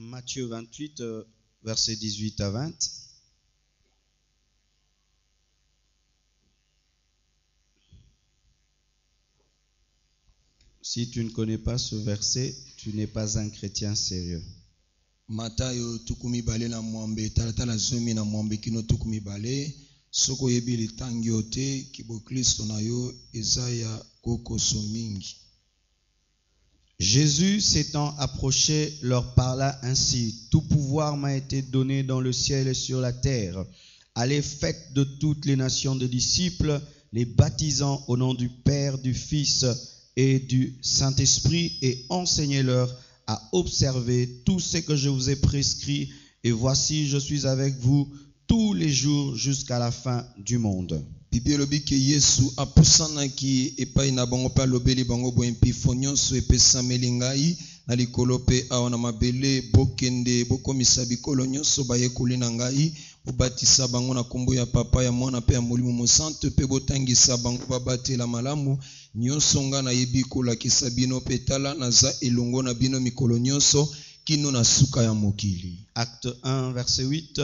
Matthieu 28, versets 18 à 20. Si tu ne connais pas ce verset, tu n'es pas un chrétien sérieux. Matayo tukumi bale na mwambe talatala zomi na mwambe kino tukumi bale soko yebi litangi ote kibo Kristo na yo ezaya kokoso mingi. Jésus s'étant approché leur parla ainsi: tout pouvoir m'a été donné dans le ciel et sur la terre. Allez, faites de toutes les nations de disciples, les baptisant au nom du Père, du Fils et du Saint-Esprit, et enseignez-leur à observer tout ce que je vous ai prescrit. Et voici, je suis avec vous tous les jours jusqu'à la fin du monde. Bible lobi ke Yesu apusanaki epai na bango pa lobeli bango bo impifo nyonso epesameli ngai na likolo pe awa na mabele bokende bokomisa bikolo nyonso bayekoli na ngai bobatisa bango na kombo ya papa ya mwana pe ya molimo mosantu pe botangisa bango babatela malamu nyonso nga na yebi kolakisa bino pe tala naza elongo na bino mikolo nyonso kino na suka ya mokili. Acte 1, verset 8.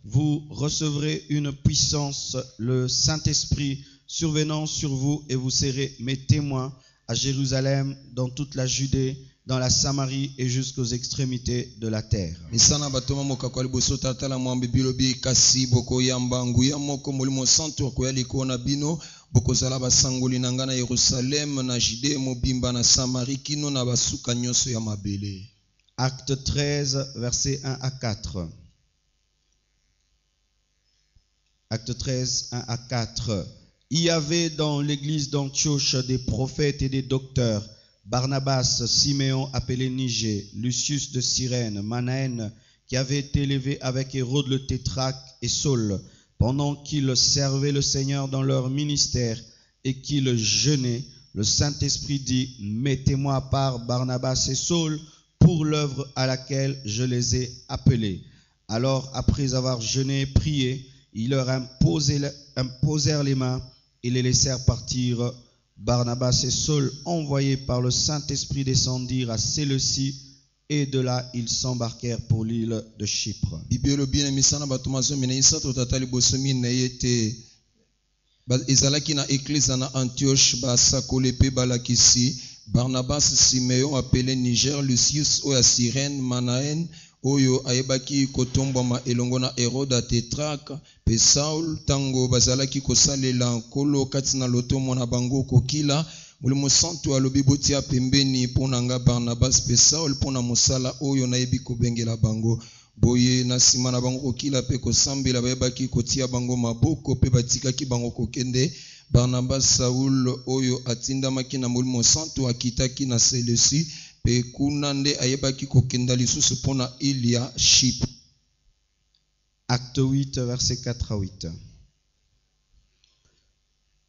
Vous recevrez une puissance, le Saint-Esprit survenant sur vous, et vous serez mes témoins à Jérusalem, dans toute la Judée, dans la Samarie et jusqu'aux extrémités de la terre. Misana batoma mokako liboso tatala mwambe bilobi kasi boko yamba nguya moko molimo santu akoyali kona bino bokozala basangoli na nga na Yerusalem na Judée mobimba na Samarie kino na basuka nyonso ya mabele. Acte 13, versets 1 à 4. Acte 13, 1 à 4. Il y avait dans l'église d'Antioche des prophètes et des docteurs: Barnabas, Siméon appelé Niger, Lucius de Cyrène, Manaën, qui avait été élevé avec Hérode le tétrarque, et Saul. Pendant qu'ils servaient le Seigneur dans leur ministère et qu'ils jeûnaient, le Saint-Esprit dit: mettez-moi à part Barnabas et Saul pour l'œuvre à laquelle je les ai appelés. Alors, après avoir jeûné et prié, ils leur imposèrent les mains et les laissèrent partir. Barnabas et Saul, envoyés par le Saint-Esprit, descendirent à Séleucie, et de là ils s'embarquèrent pour l'île de Chypre. Ezalaki na église na Antioche basakole pe balakisi Barnabas, Siméon appelé Niger, Lucius oya Cyrène, Manaën oyo ayebaki kotombama elongo na Hérode tétrarque pe Saul tango bazalaki kosalela nkolo kati na loto mona bango kokila molimo santu alobi botia pembeni mpona nga Barnabas pe Saul mpona mosala oyo nayebi kobengela bango. Boye na sima na bango kokila pe kosambela bayebaki kotia bango maboko pe batikaki bango kokende. Barnabas Saul oyo atindamaki na molimo santu akitaki na Séleucie pe kuna nde ayebaki kokenda lisusu mpona ile ya Chypre. Acte 8, versets 4 à 8.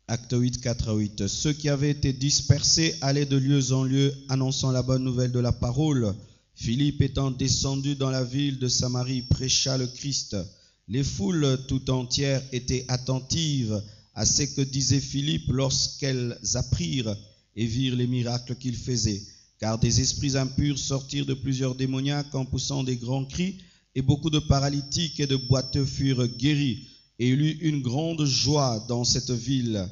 Acte 8, 4 à 8. Ceux qui avaient été dispersés allaient de lieu en lieu, annonçant la bonne nouvelle de la parole. Philippe étant descendu dans la ville de Samarie, prêcha le Christ. Les foules tout entières étaient attentives à ce que disait Philippe lorsqu'elles apprirent et virent les miracles qu'il faisait. Car des esprits impurs sortirent de plusieurs démoniaques en poussant des grands cris, et beaucoup de paralytiques et de boiteux furent guéris. Et il eut une grande joie dans cette ville.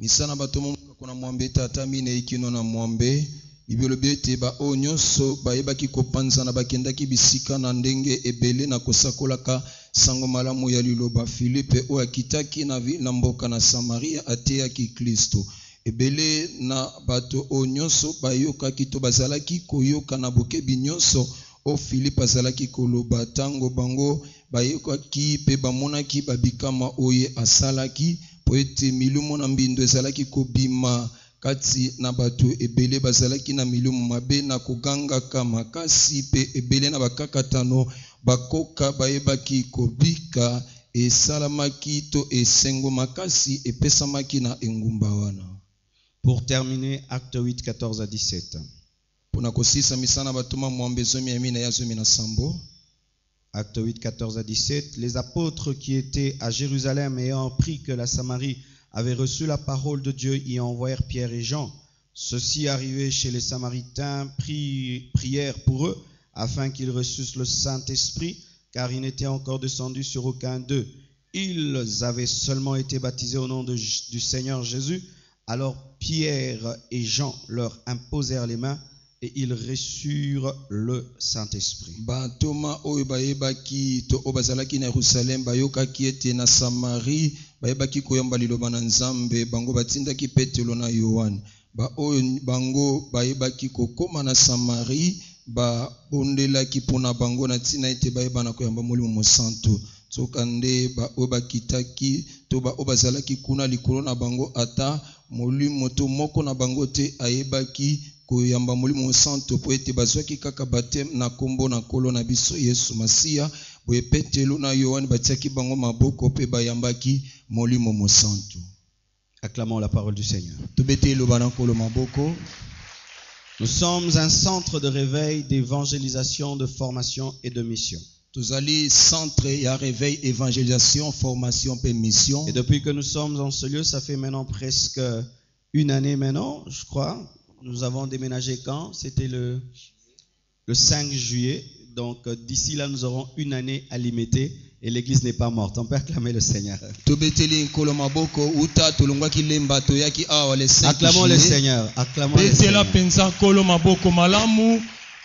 Misana batomo kuna mwambe tata mine ikino na mwambe bibelobe te ba o nyonso bayebaki kopanza na bakendaki bisika na ndenge ebele na kosakolaka sango malamu ya liloba. Philippe o akitaki na ville na mboka na Samaria ateyaki Kristo. Ebele na bato o nyonso bayokaki to bazalaki koyoka na bokebi nyonso o Philippe azalaki koloba tango bango bayokaki pe bamonaki babikama oye asalaki po ete milumu na mbindo ezalaki kobima kati na bato ebele bazalaki na milumu mabe na kogangaka makasi pe ebele na bakakatano bakoka bayebaki kobika esalamaki to esengo makasi epesamaki na engumba wana. Pour terminer, acte 8, 14 à 17. Acte 8, 14 à 17. Les apôtres qui étaient à Jérusalem, ayant appris que la Samarie avait reçu la parole de Dieu, y envoyèrent Pierre et Jean. Ceux-ci, arrivés chez les Samaritains, prièrent pour eux, afin qu'ils reçussent le Saint-Esprit, car il n'était encore descendu sur aucun d'eux. Ils avaient seulement été baptisés au nom du Seigneur Jésus. Alors Pierre et Jean leur imposèrent les mains et ils reçurent le Saint-Esprit. Thomas oyo bayebaki to obazalaki na Yerusalem bayokaki ete na Samarie bayebaki koyamba liloba na Nzambe bango batindaki Petelo na Yohane. Oyo bango bayebaki kokoma na Samarie babondelaki mpona bango na ntina ete bayeba na koyamba Molimo Mosantu. Soka nde oyo bakitaki to oyo bazalaki kuna likolo na bango ata molimo to moko na bango te ayebaki koyamba Molimo Mosantu po ete bazwaki kaka baptême na kombo na Nkolo na biso Yesu Masiya. Boye Petelo na Yohane batiaki bango maboko pe bayambaki Molimo Mosantu. Acclamons la parole du Seigneur. Tobete loba na Nkolo maboko. Nous sommes un centre de réveil, d'évangélisation, de formation et de mission. Tozali centre ya réveil, évangélisation, formation et mission. Et depuis que nous sommes dans ce lieu, ça fait maintenant presque une année maintenant, je crois. Nous avons déménagé quand? C'était le 5 juillet. Donc d'ici là, nous aurons une année à limiter et l'église n'est pas morte. On peut acclamer le Seigneur. Acclamons le Seigneur. Acclamons le Seigneur.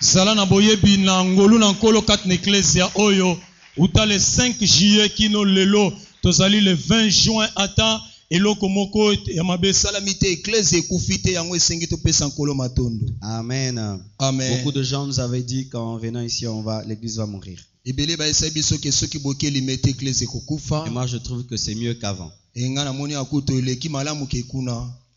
Zala na boyebi na ngolu na nkolo kat na ecclesia oyo uta le 5 juillet kino lelo tozali le 20 juin ata eloko moko ya mabe salamite ecclesia ekufite yango esengi topesa nkolo matondo. Amen. Amen. Beaucoup de gens nous avaient dit qu'en venant ici l'église va mourir. Et moi je trouve que c'est mieux qu'avant.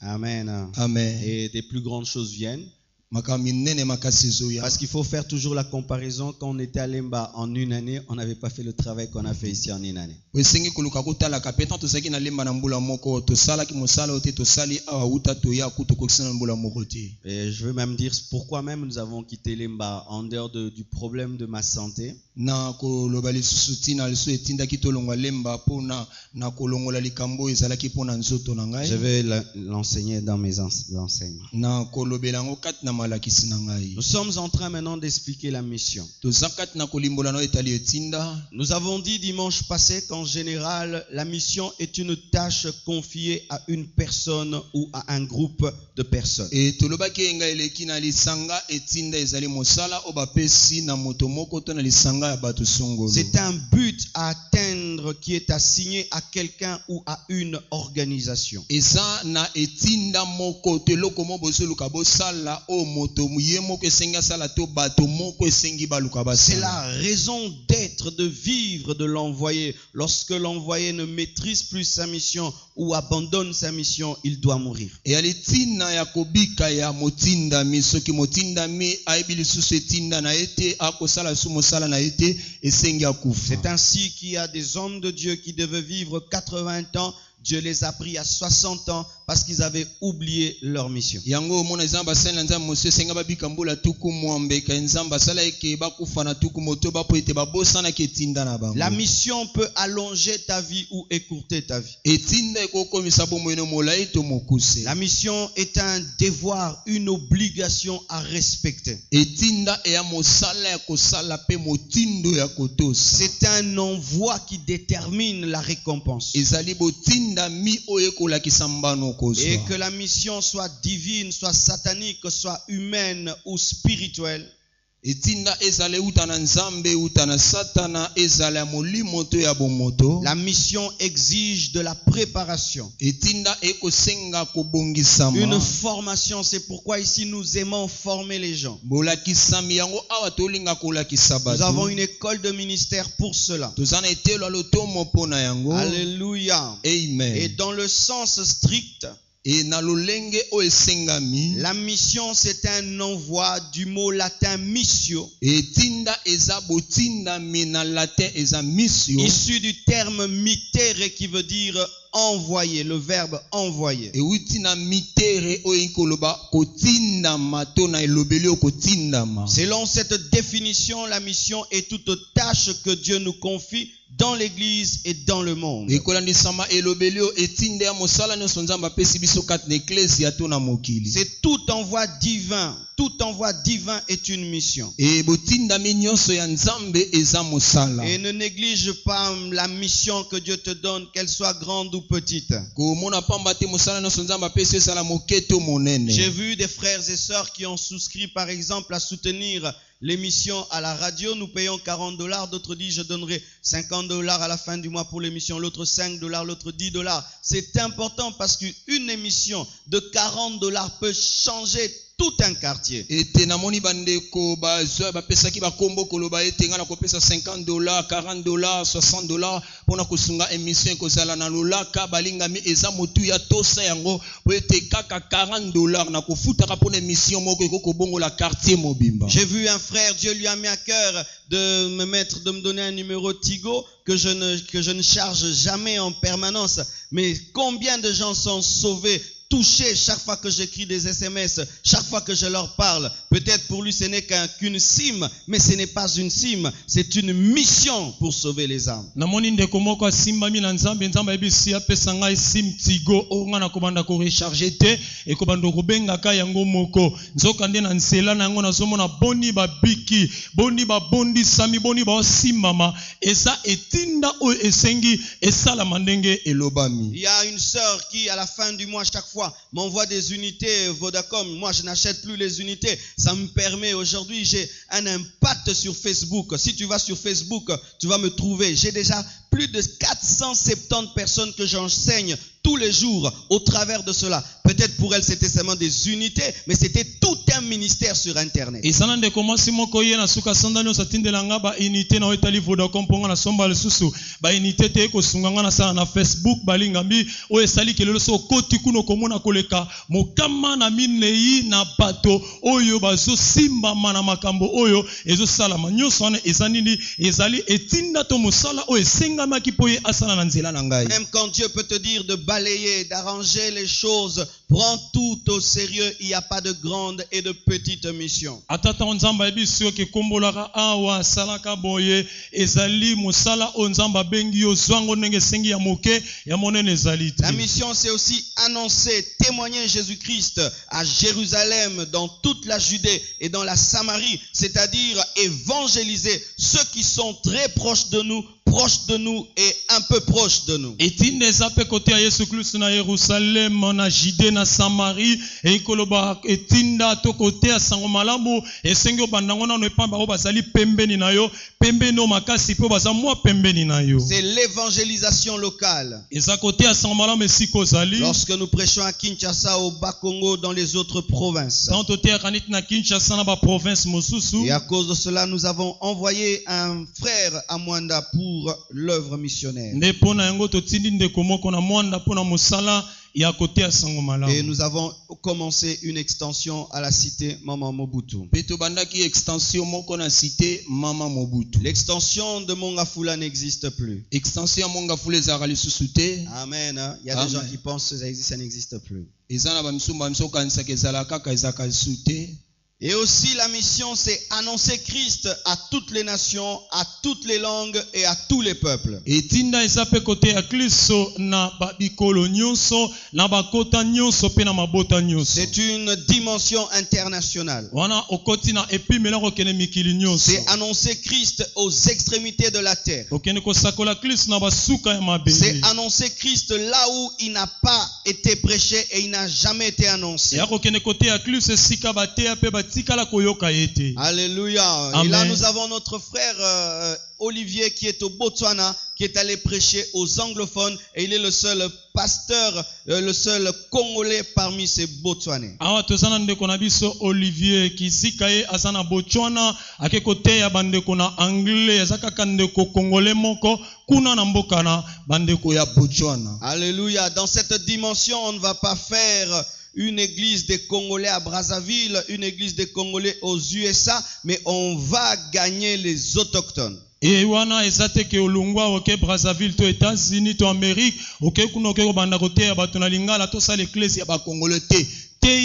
Amen. Amen. Et des plus grandes choses viennent. Parce qu'il faut faire toujours la comparaison. Quand on était à Lemba en une année, on n'avait pas fait le travail qu'on a fait ici en une année. Et je veux même dire pourquoi même nous avons quitté Lemba en dehors du problème de ma santé. Je vais l'enseigner dans mes enseignements. Nous sommes en train maintenant d'expliquer la mission. Nous avons dit dimanche passé qu'en général, la mission est une tâche confiée à une personne ou à un groupe de personnes. C'est un but à atteindre qui est assigné à quelqu'un ou à une organisation. C'est la raison d'être, de vivre de l'envoyé. Lorsque l'envoyé ne maîtrise plus sa mission ou abandonne sa mission, il doit mourir. C'est ainsi qu'il y a des hommes de Dieu qui devaient vivre 80 ans. Dieu les a pris à 60 ans parce qu'ils avaient oublié leur mission. La mission peut allonger ta vie ou écourter ta vie. La mission est un devoir, une obligation à respecter. C'est un envoi qui détermine la récompense. Et que la mission soit divine, soit satanique, soit humaine ou spirituelle, la mission exige de la préparation, une formation. C'est pourquoi ici nous aimons former les gens. Nous avons une école de ministère pour cela. Alléluia. Amen. Et dans le sens strict, la mission, c'est un envoi du mot latin missio, issu du terme mittere qui veut dire envoyer, le verbe envoyer. euti na mitere oyo ikoloba kotindama to na elobeli oyo kotindama. Selon cette définition, la mission est toute tâche que Dieu nous confie dans l'église et dans le monde. ekolandisama elobeli oyo etinde ya mosala nyonso nzambe apesi biso kati na eklesia to na mokili. C'est tout envoi divin. Tout envoi divin est une mission. E botindami nyonso ya nzambe eza mosala. Et ne néglige pas la mission que Dieu te donne, qu'elle soit grande ou petite. komona pamba te mosala nyonso nzambe apesi esala moke to monene. J'ai vu des frères et sœurs qui ont souscrit par exemple à soutenir l'émission à la radio. Nous payons $40. D'autres disent je donnerai $50 à la fin du mois pour l'émission. L'autre $5, l'autre $10. C'est important parce qu'une émission de $40 peut changer tout un quartier. ete namoni bandeko bazwa bapesaki bakombo koloba ete nga na kopesa $50, $40, $60 mpona kosunga émission ekozala na lolaka balingami eza motu ya tosa yango po ete kaka $40 na kofutaka mpona émission moko ekokobongola quartier mobimba. J'ai vu un frère, Dieu lui a mis à cœur de me donner un numéro Tigo que je ne charge jamais en permanence. Mais combien de gens sont sauvés, touchés chaque fois que j'écris des SMS, chaque fois que je leur parle. Peut-être pour lui ce n'est qu'une SIM, mais ce n'est pas une SIM, c'est une mission pour sauver les âmes. namoni ndeko moko asimbami na nzambe nzambe ayebisi apesa ngai sim tigo oyo ngai nakobanda korecharge te ekobanda kobengaka yango moko nzoka nde na nzela na yango nazomona boni babiki boni babondisami boni baosimbama eza etinda oyo esengi esalama ndenge elobami. Il y a une sœur qui, à la fin du mois, chaque fois, m'envoie des unités Vodacom. Moi, je n'achète plus les unités. Ça me permet, aujourd'hui, j'ai un impact sur Facebook. Si tu vas sur Facebook, tu vas me trouver. J'ai déjà plus de 470 personnes que j'enseigne tous les jours au travers de cela. Peut-être pour elle, c'était seulement des unités, mais c'était tout un ministère sur Internet. ezana ndeko mwasi moko ye na suka sanda nyonso atindelanga baunité na oyo etali vodacom mponga na somba lisusu baunité te ekosunganga na sala na Facebook balingambi oyo esali kelelo so okoti kuno komona koleka mokama na minei na bato oyo bazosimbama na makambo oyo ezosalama nyonso wana eza nini ezali etinda to mosala oyo esengamaki mpo ye asala na nzela na ngai. Même quand Dieu peut te dire de balayer, d'arranger les choses, prends tout au sérieux. Il n'y a pas de grande et de petite mission. atata nzambe ayebisi yo ke kombolaka awa asalaka boye ezali mosala oyo nzambe abengi yo zwango ndenge esengi ya moke ya monene ezali te. La mission, c'est aussi annoncer, témoigner Jésus-Christ à Jérusalem, dans toute la Judée et dans la Samarie, c'est-à-dire évangéliser ceux qui sont très proches de nous et un peu proches de nous. etinda eza mpe kote ya yesu kristu na yerusalema na jide na samari ekoloba etinda to kote ya sango malamu esengi obandango nano epamba oyo bazali pembeni na yo pembeni oyo makasi mpe baza mwa pembeni na yo. C'est l'évangélisation locale. eza kote ya sango malamu esika ozali Lorsque nous prêchons à Kinshasa, au Bas-Congo, dans les autres provinces. tanto toteyaka neti na kinshasa na baprovince mosusu Et à cause de cela, nous avons envoyé un frère à Mwanda pour l'œuvre missionnaire. nde mpo na yango totindi ndeko moko na mwanda mpo na mosala ya kote ya sango Et malamu. nous avons commencé une extension à la cité Mama Mobutu. mpe tobandaki extension moko na cité mama mobutu. L'extension de Mongafula n'existe plus. extension ya mongafula ezalaka lisusu te. Amen. Hein? Il y a des Amen. gens qui pensent que ça n'existe plus. eza na bamisumu bamiso okanisaka ezala kaka ezalaka lisusu te. Et aussi la mission, c'est annoncer Christ à toutes les nations, à toutes les langues et à tous les peuples. etinda eza mpe kote ya kristo na babikolo nyonso na bakota nyonso mpe na mabota nyonso. C'est une dimension internationale. wana okoti na epimela kokende mikili nyonso C'est annoncer Christ aux extrémités de la terre. okende kosakola kristo na basuka ya C'est mabele annoncer Christ là où il n'a pas été prêché et il n'a jamais été annoncé. ya kokende kote ya kristo esika bateya mpe batikala koyoka ye te. Alléluia. Et Amen. là, nous avons notre frère Olivier qui est au Botswana, qui est allé prêcher aux anglophones et il est le seul pasteur, le seul Congolais parmi ces Botswanais. awa toza na ndeko na biso Olivier kizika ye aza na Botswana ake koteya bandeko na anglais aza kaka ndeko congolais moko kuna na mboka na bandeko ya Botswana. Alléluia. Dans cette dimension, on ne va pas faire une église des Congolais à Brazzaville, une église des Congolais aux USA, mais on va gagner les autochtones. Et wana ezate ke olungwa oke Brazzaville to États-Unis to Amérique oke kuno ke banda kote ya bato na lingala to sala église ya ba Congolais te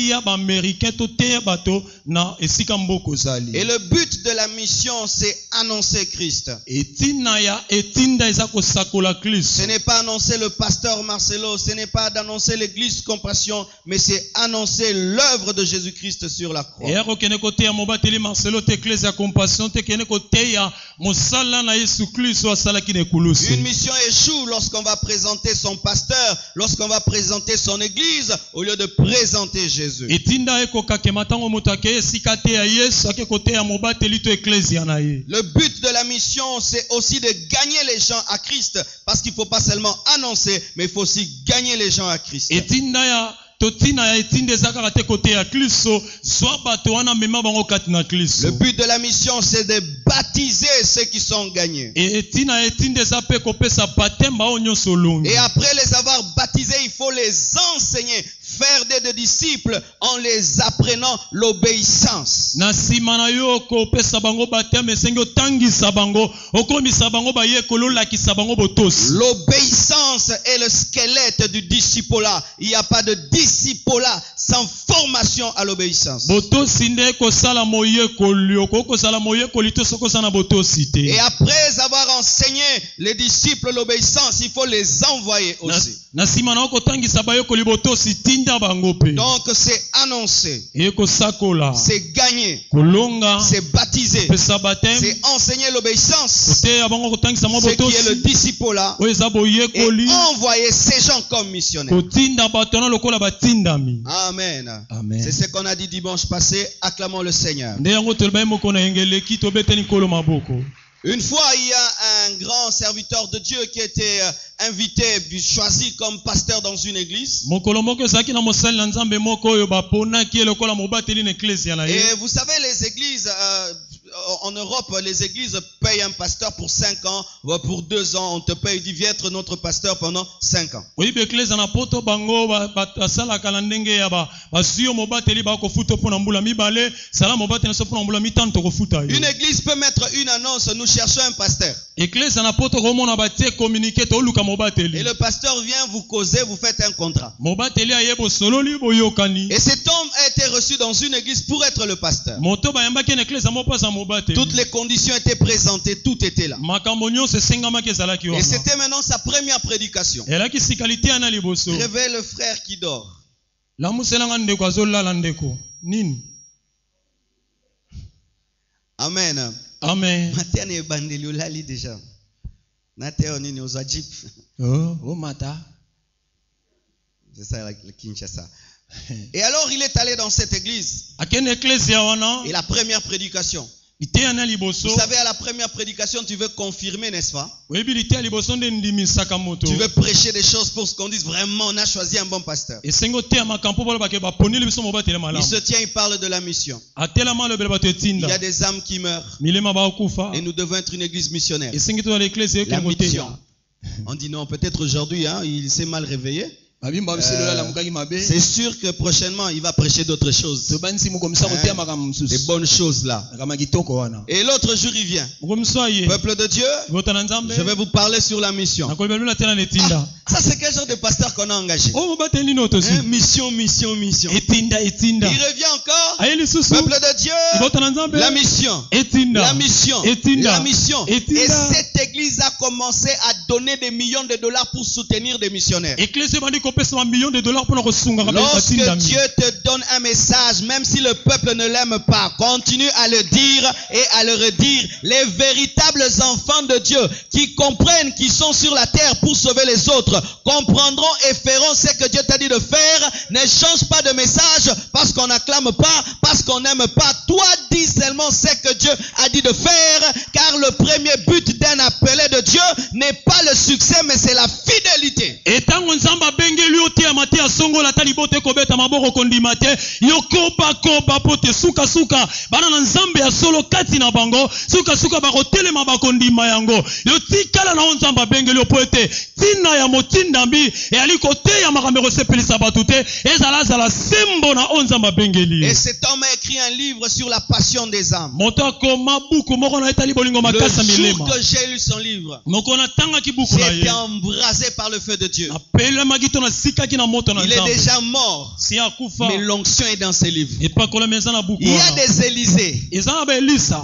ya ba américain to te ya bato na esika mboko zali. Et le but de la mission, c'est annoncer Christ. Etina ya etinda ezako sakola Christ. Ce n'est pas annoncer le pasteur Marcelo, ce n'est pas d'annoncer l'église Compassion, mais c'est annoncer l'œuvre de Jésus-Christ sur la croix. Et kene kote ya mobateli Marcelo te église ya Compassion te kene kote ya mosala na Yesu Christ asala ki ne kulusi. Une mission échoue lorsqu'on va présenter son pasteur, lorsqu'on va présenter son église, au lieu de présenter Jésus. Etinda eko kakematango motake esika te ya Yesu ake kote ya mobateli to église ya na ye. Le but de la mission, c'est aussi de gagner les gens à Christ, parce qu'il ne faut pas seulement annoncer, mais il faut aussi gagner les gens à Christ. Etinda ya totina ya etinde ezaka te kote ya Kristo zwa bato wana mema bango kati na Kristo. Le but de la mission, c'est de baptiser ceux qui sont gagnés. Et etina etinde eza pe kopesa baptême ba onyoso longi. Et après les avoir baptisés, il faut les enseigner, faire des disciples en les apprenant l'obéissance. Na sima na yo kopesa bango baptême esengi otangisa bango okomisa bango baye kololakisa bango botosi. L'obéissance est le squelette du discipolat. Il n'y a pas de discipolat sans formation à l'obéissance. Botosi nde kosala moye kolio kosala moye kolito soko sana botosi te. Et après avoir enseigné les disciples l'obéissance, il faut les envoyer aussi. Na sima na okotangisa baye koli botosi tinda bango pe. Donc c'est annoncer, ekosakola, c'est gagner, kolonga, c'est baptiser, pesa baptême, c'est enseigner l'obéissance, kote abango kotangisa mo ce qui botosi. est le discipolat, Oeza boye et koli envoyer ces gens comme missionnaires. kotinda bato na lokola batindami. Amen. Amen. C'est ce qu'on a dit dimanche passé. Acclamons le Seigneur. Nde yango tolobai moko na engeleki tobeteni kolo maboko. Une fois, il y a un grand serviteur de Dieu qui était invité, choisi comme pasteur dans une église. Mokolo moko ezaki na mosali na Nzambe moko oyo baponaki lokola mobateli na ecclesia na ye. Et vous savez, les églises, en Europe, les églises payent un pasteur pour 5 ans, pour 2 ans. On te paye, il dit, viens être notre pasteur pendant 5 ans. Oui, ecclesia na poto bango basalaka na ndenge ya basuyo mobateli bakofuta pona mbula mibale, sala mobateli so pona mbula mitano tokofuta yo. Une église peut mettre une annonce, nous cherchons un pasteur. Ecclesia na poto komona batie communiquer to luka mobateli. Et le pasteur vient vous causer, vous faites un contrat. Mobateli ayebo sololi boyokani. Et cet homme a été reçu dans une église pour être le pasteur. Moto bayambaki na ecclesia mo pasa mobateli. Toutes les conditions étaient présentées, tout était là. Makambo nyonso esengamaki ezalaki wana. Et c'était maintenant sa première prédication. Elaki sikalite ana liboso. Réveille le frère qui dort. La muselanga ndeko azolala ndeko. Nini? Amen. Amen. Materne bandeli olali déjà. Nateo nini oza jeep. Oh mata. C'est ça la Kinshasa. Et alors il est allé dans cette église. Akene ecclesia wana. Et la première prédication. Ite ana liboso. Vous savez, à la première prédication, tu veux confirmer, n'est-ce pas? Webi ite liboso nde ndimisaka moto. Tu veux prêcher des choses pour qu'on dise vraiment on a choisi un bon pasteur. Esengo te makampo bolo bake baponi libiso mobatele Il malamu. se tient, il parle de la mission. Atela malo bele bato Il etinda. y a des âmes qui meurent. Milema ba okufa. Et nous devons être une église missionnaire. Esengi to l'ecclesia La kengo te. mission. On dit non, peut-être aujourd'hui, il s'est mal réveillé. C'est sûr que prochainement, il va prêcher d'autres choses. Des bonnes choses là. Et l'autre jour, il vient. Peuple de Dieu, je vais vous parler sur la mission. Ça, c'est quel genre de pasteur qu'on a engagé? Mission, mission, mission. Il revient encore. Peuple de Dieu, la mission. La mission. La mission. Et cette église a commencé à donner des millions de dollars pour soutenir des missionnaires. Lorsque Dieu te donne un message, même si le peuple ne l'aime pas, continue à le dire et à le redire. Les véritables enfants de Dieu qui comprennent qu'ils sont sur la terre pour sauver les autres, comprendront et feront ce que Dieu t'a dit de faire. Ne change pas de message parce qu'on n'acclame pas, parce qu'on n'aime pas. Toi, dis seulement ce que Dieu a dit de faire, car le premier but d'un appelé de Dieu n'est pas le succès, mais c'est la fidélité. kobeta maboko kondima te yo koba pote suka bana na nzambe ya solo kati na bango suka bakotelema bakondima yango yo tikala na nzambe bengeli yo poete tina ya motindambi eyali koteya makambo kosepelisa bato te ezala sembo na nzambe bengeli. Et cet homme a écrit un livre sur la passion des âmes. Le jour que j'ai lu son livre, j'ai été embrasé par le feu de Dieu. Il est déjà mort, mais l'onction est dans ses livres. Il y a des Élysées,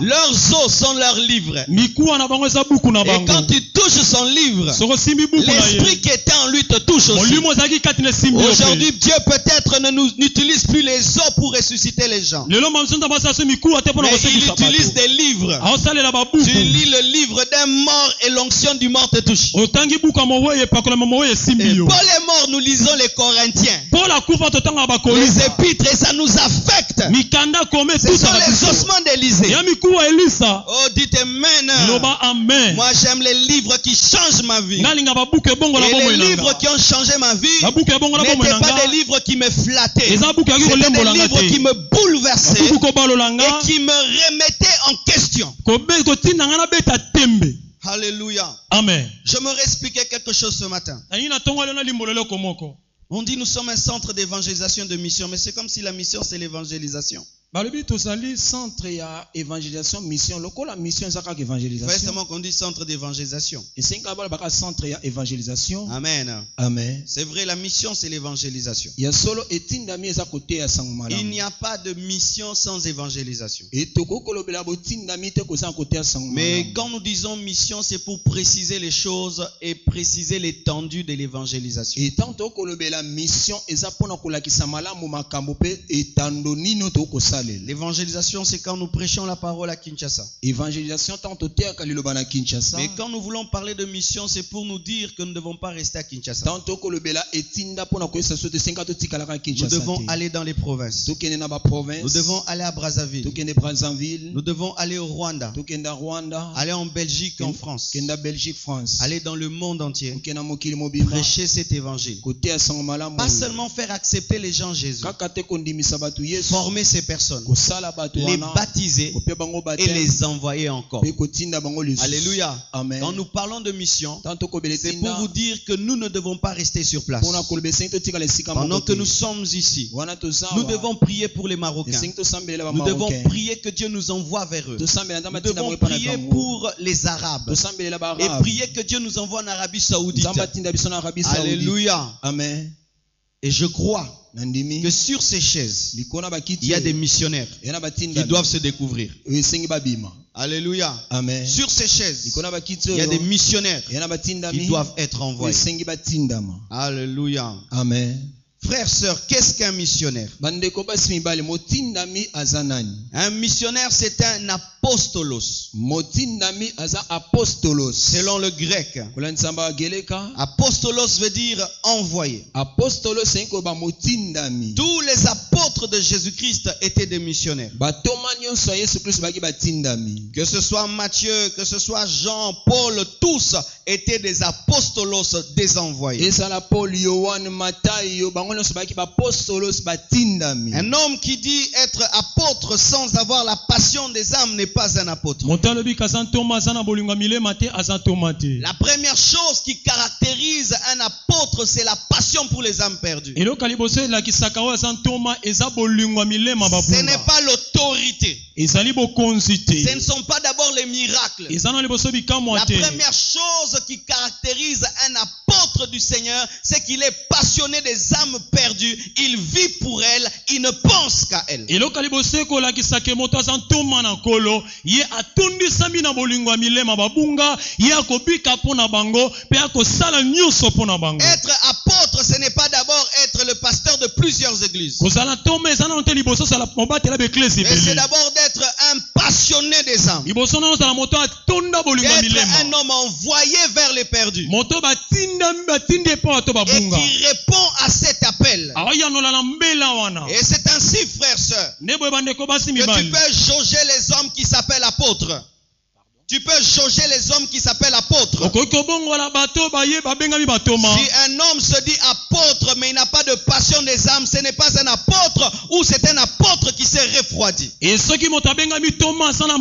leurs os sont leurs livres. Et quand tu touches son livre, l'esprit qui était en lui te touche aussi. Aujourd'hui, Dieu peut-être n'utilise plus les os pour ressusciter les gens. Mais il utilise des livres. Tu lis le livre d'un mort et l'onction du mort te touche. Et Paul est mort, nous lisons les Corinthiens, les épîtres, et ça nous affecte. Ce sont les ossements d'Élysée. Oh, dites amen. Moi j'aime les livres qui changent ma vie. Et les livres qui ont changé ma vie n'étaient pas des livres qui me flattaient. C'était des livres qui me bouleversaient et qui me remettaient en question. Alléluia. Amen. Je me réexpliquais quelque chose ce matin. On dit nous sommes un centre d'évangélisation de mission, mais c'est comme si la mission c'est l'évangélisation. Centre ya évangélisation mission lokola mission ça ka évangélisation. Précisément qu'on dit centre d'évangélisation. Et c'est un centre ya évangélisation. Amen. Amen. C'est vrai, la mission c'est l'évangélisation. Ya solo etindami eza côté ya sangmala. Il n'y a pas de mission sans évangélisation. Et toko kolobela botindami te ko sa côté ya sangmala. Mais quand nous disons mission, c'est pour préciser les choses et préciser l'étendue de l'évangélisation. Et tant toko kolobela mission eza pona kolakisa malamu makambo pe etandoni no toko sa. L'évangélisation, c'est quand nous prêchons la parole à Kinshasa. Évangélisation, mais quand nous voulons parler de mission, c'est pour nous dire que nous ne devons pas rester à Kinshasa. Nous devons aller dans les provinces. Nous devons aller à Brazzaville. Nous devons aller au Rwanda. Aller en Belgique, en France. Aller dans le monde entier. Prêcher cet évangile. Pas seulement faire accepter les gens Jésus. Former ces personnes. Les baptiser et les envoyer encore. Alléluia. Amen. Quand nous parlons de mission, c'est pour vous dire que nous ne devons pas rester sur place. Pendant que nous sommes ici, nous devons prier pour les Marocains. Nous devons prier que Dieu nous envoie vers eux. Nous devons prier pour les Arabes et prier que Dieu nous envoie en Arabie Saoudite. Alléluia. Amen. Et je crois que sur ces chaises, il y a des missionnaires qui doivent se découvrir. Alléluia. Amen. Sur ces chaises, il y a des missionnaires qui doivent être envoyés. Alléluia. Amen. Frères, sœurs, qu'est-ce qu'un missionnaire? Un missionnaire, c'est un apostolos. Selon le grec, apostolos veut dire envoyé. Tous les apôtres de Jésus-Christ étaient des missionnaires. Que ce soit Matthieu, que ce soit Jean, Paul, tous étaient des apostolos, des envoyés. Un homme qui dit être apôtre sans avoir la passion des âmes n'est pas un apôtre. La première chose qui caractérise un apôtre, c'est la passion pour les âmes perdues. Ce n'est pas l'autorité. Ce ne sont pas d'abord les miracles. La première chose qui caractérise un apôtre du Seigneur, c'est qu'il est passionné des âmes perdues. Il vit pour elles, il ne pense qu'à elles. Être apôtre, ce n'est pas d'abord être le pasteur de plusieurs églises. Mais c'est d'abord d'être un passionné des âmes. D'être un homme envoyé vers les perdus. Et qui répond à cet appel. Et c'est ainsi, frères, sœurs, que tu peux jauger les hommes qui s'appellent apôtres. Tu peux jauger les hommes qui s'appellent apôtres. okoki kobongola bato babengami batoma. Si un homme se dit apôtre, mais il n'a pas de passion des âmes, ce n'est pas un apôtre, ou c'est un apôtre qui s'est refroidi. Et soki moto abengami toma asana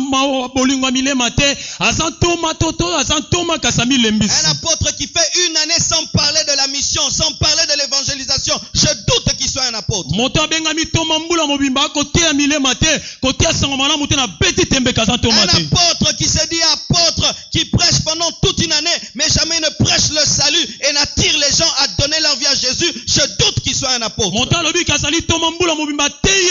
bolingo milema te, aza toma toto, aza toma kasami lembisi. Un apôtre qui fait une année sans parler de la mission, sans parler de l'évangélisation, je doute qu'il soit un apôtre. Moto abengami toma mbula mobimba kotea milema te, kotea sango malamu te na beti tembe kaza toma Un te. apôtre qui se dit apôtre, qui prêche pendant toute une année, mais jamais ne prêche le salut et n'attire les gens à donner leur vie à Jésus, je doute qu'il soit un apôtre. Moto lobi kasali toma mbula mobimba teyi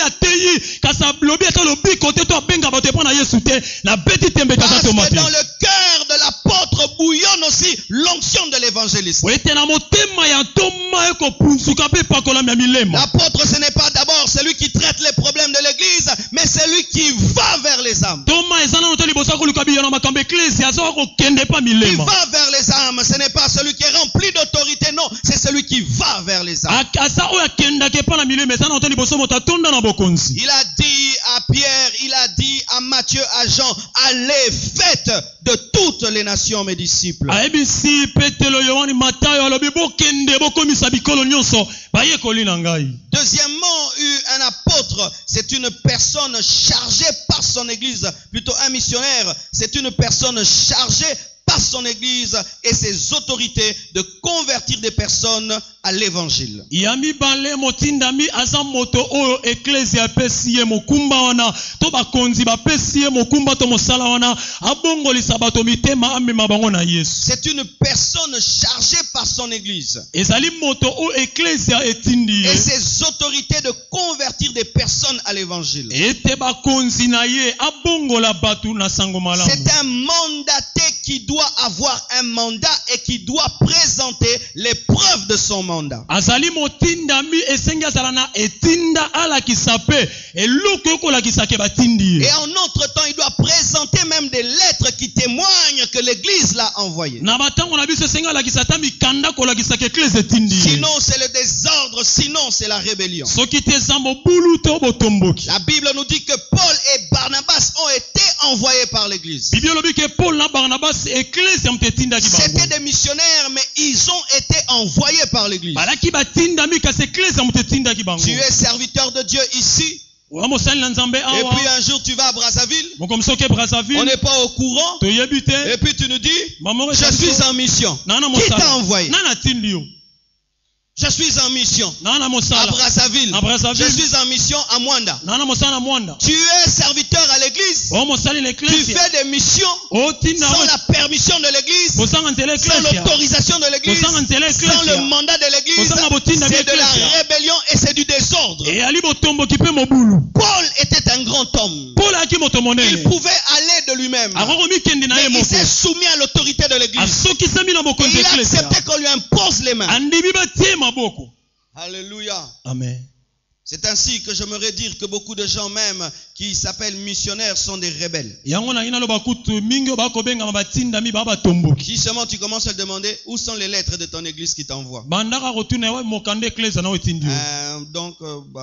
kasa lobi ata lobi kote to abenga bato epona Yesu te, na beti tembe kaza Parce toma que te. dans le cœur de l'apôtre bouillonne aussi l'onction de l'évangéliste. Wete na motema ya toma eko punsuka pe pakola mya milema. L'apôtre, ce n'est pas d'abord celui qui traite les problèmes de l'église, mais celui qui va vers les âmes. Toma ezana no to libosa koluka biyo na makambe ecclesia azo kokende pa Qui milema. va vers les âmes, ce n'est pas celui qui est rempli d'autorité, non, c'est celui qui va vers les âmes. Asa oyo akendaka epa na milema ezana no to liboso moto atonda na bokonzi. Il a dit à Pierre, il a dit à Matthieu, à Jean, allez, faites de toutes les nations mes disciples. Ayebisi Petelo Yohani Matayo alobi bokende bokomisa bikolo nyonso bayekoli na ngai. Deuxièmement, un apôtre, c'est une personne chargée par son église, plutôt un missionnaire, c'est une personne chargée par son église et ses autorités de convertir des personnes à l'évangile. Yami bale motindami aza moto oyo ecclesia apesi ye mokumba wana to bakonzi bapesi ye mokumba to mosala wana abongolisa bato mitema amema bango na Yesu. C'est une personne chargée par son église Ezali moto oyo ecclesia etindi ye et ses autorités de convertir des personnes à l'évangile. ete bakonzi na ye abongola bato na sango malamu. C'est un mandaté qui doit avoir un mandat et qui doit présenter les preuves de son mandat. Azali motindami esengi azala na etinda alakisa pe eloko ekolakisa ke batindi ye. Et en notre temps, il doit présenter même des lettres qui témoignent que l'église l'a envoyé. Na batango na biso esengi alakisa ta mikanda kolakisa ke ecclesia etindi ye. Sinon, c'est le désordre, sinon, c'est la rébellion. Soki te eza mobulu to botomboki. La Bible nous dit que Paul et Barnabas ont été envoyés par l'église. Bible lobi ke Paul na Barnabas ecclesia mtetindaki bango. C'était des missionnaires, mais ils ont été envoyés par l'église. Balaki batindami kasi ecclesia mtetindaki bango. Tu es serviteur de Dieu ici, Wa mosali na Nzambe et awa. puis un jour tu vas à Brazzaville, Mokomsoke on Brazzaville. n'est pas au courant, Toyebi te. et puis tu nous dis, Maman je suis en mission. Nana Qui t'a mosala. envoyé? Nana tindi yo. Je suis en mission Nana à mosala. Brazzaville. À Brazzaville. Je suis en mission à Mwanda. Nana mosala na Mwanda. Tu es serviteur à l'église. O mosali Tu l'ecclesia. fais des missions O tinda sans la permission de l'église, bosanga nzela sans ecclesia. l'autorisation de l'église, Bosanga nzela sans ecclesia. le mandat de l'église. Bosanga botinda C'est de la ecclesia. rébellion et c'est du désordre. E ali botomboki pe mobulu. Paul était un grand homme. Paul aki moto Il monene. pouvait aller de lui-même. Akoko mikende na Mais ye il moko. s'est soumis à l'autorité de l'église. Asokisami na Et bokonzi il a ecclesia. accepté qu'on lui impose les mains. Andimi batie maboko. Alléluia. Amen. C'est ainsi que j'aimerais dire que beaucoup de gens même qui s'appellent missionnaires sont des rebelles. Yango na ina loba kutu mingi bakobenga batindami baba tomboki. Justement, tu commences à te demander où sont les lettres de ton église qui t'envoie. Bandaka kotuna wa mokande ecclesia na otindi.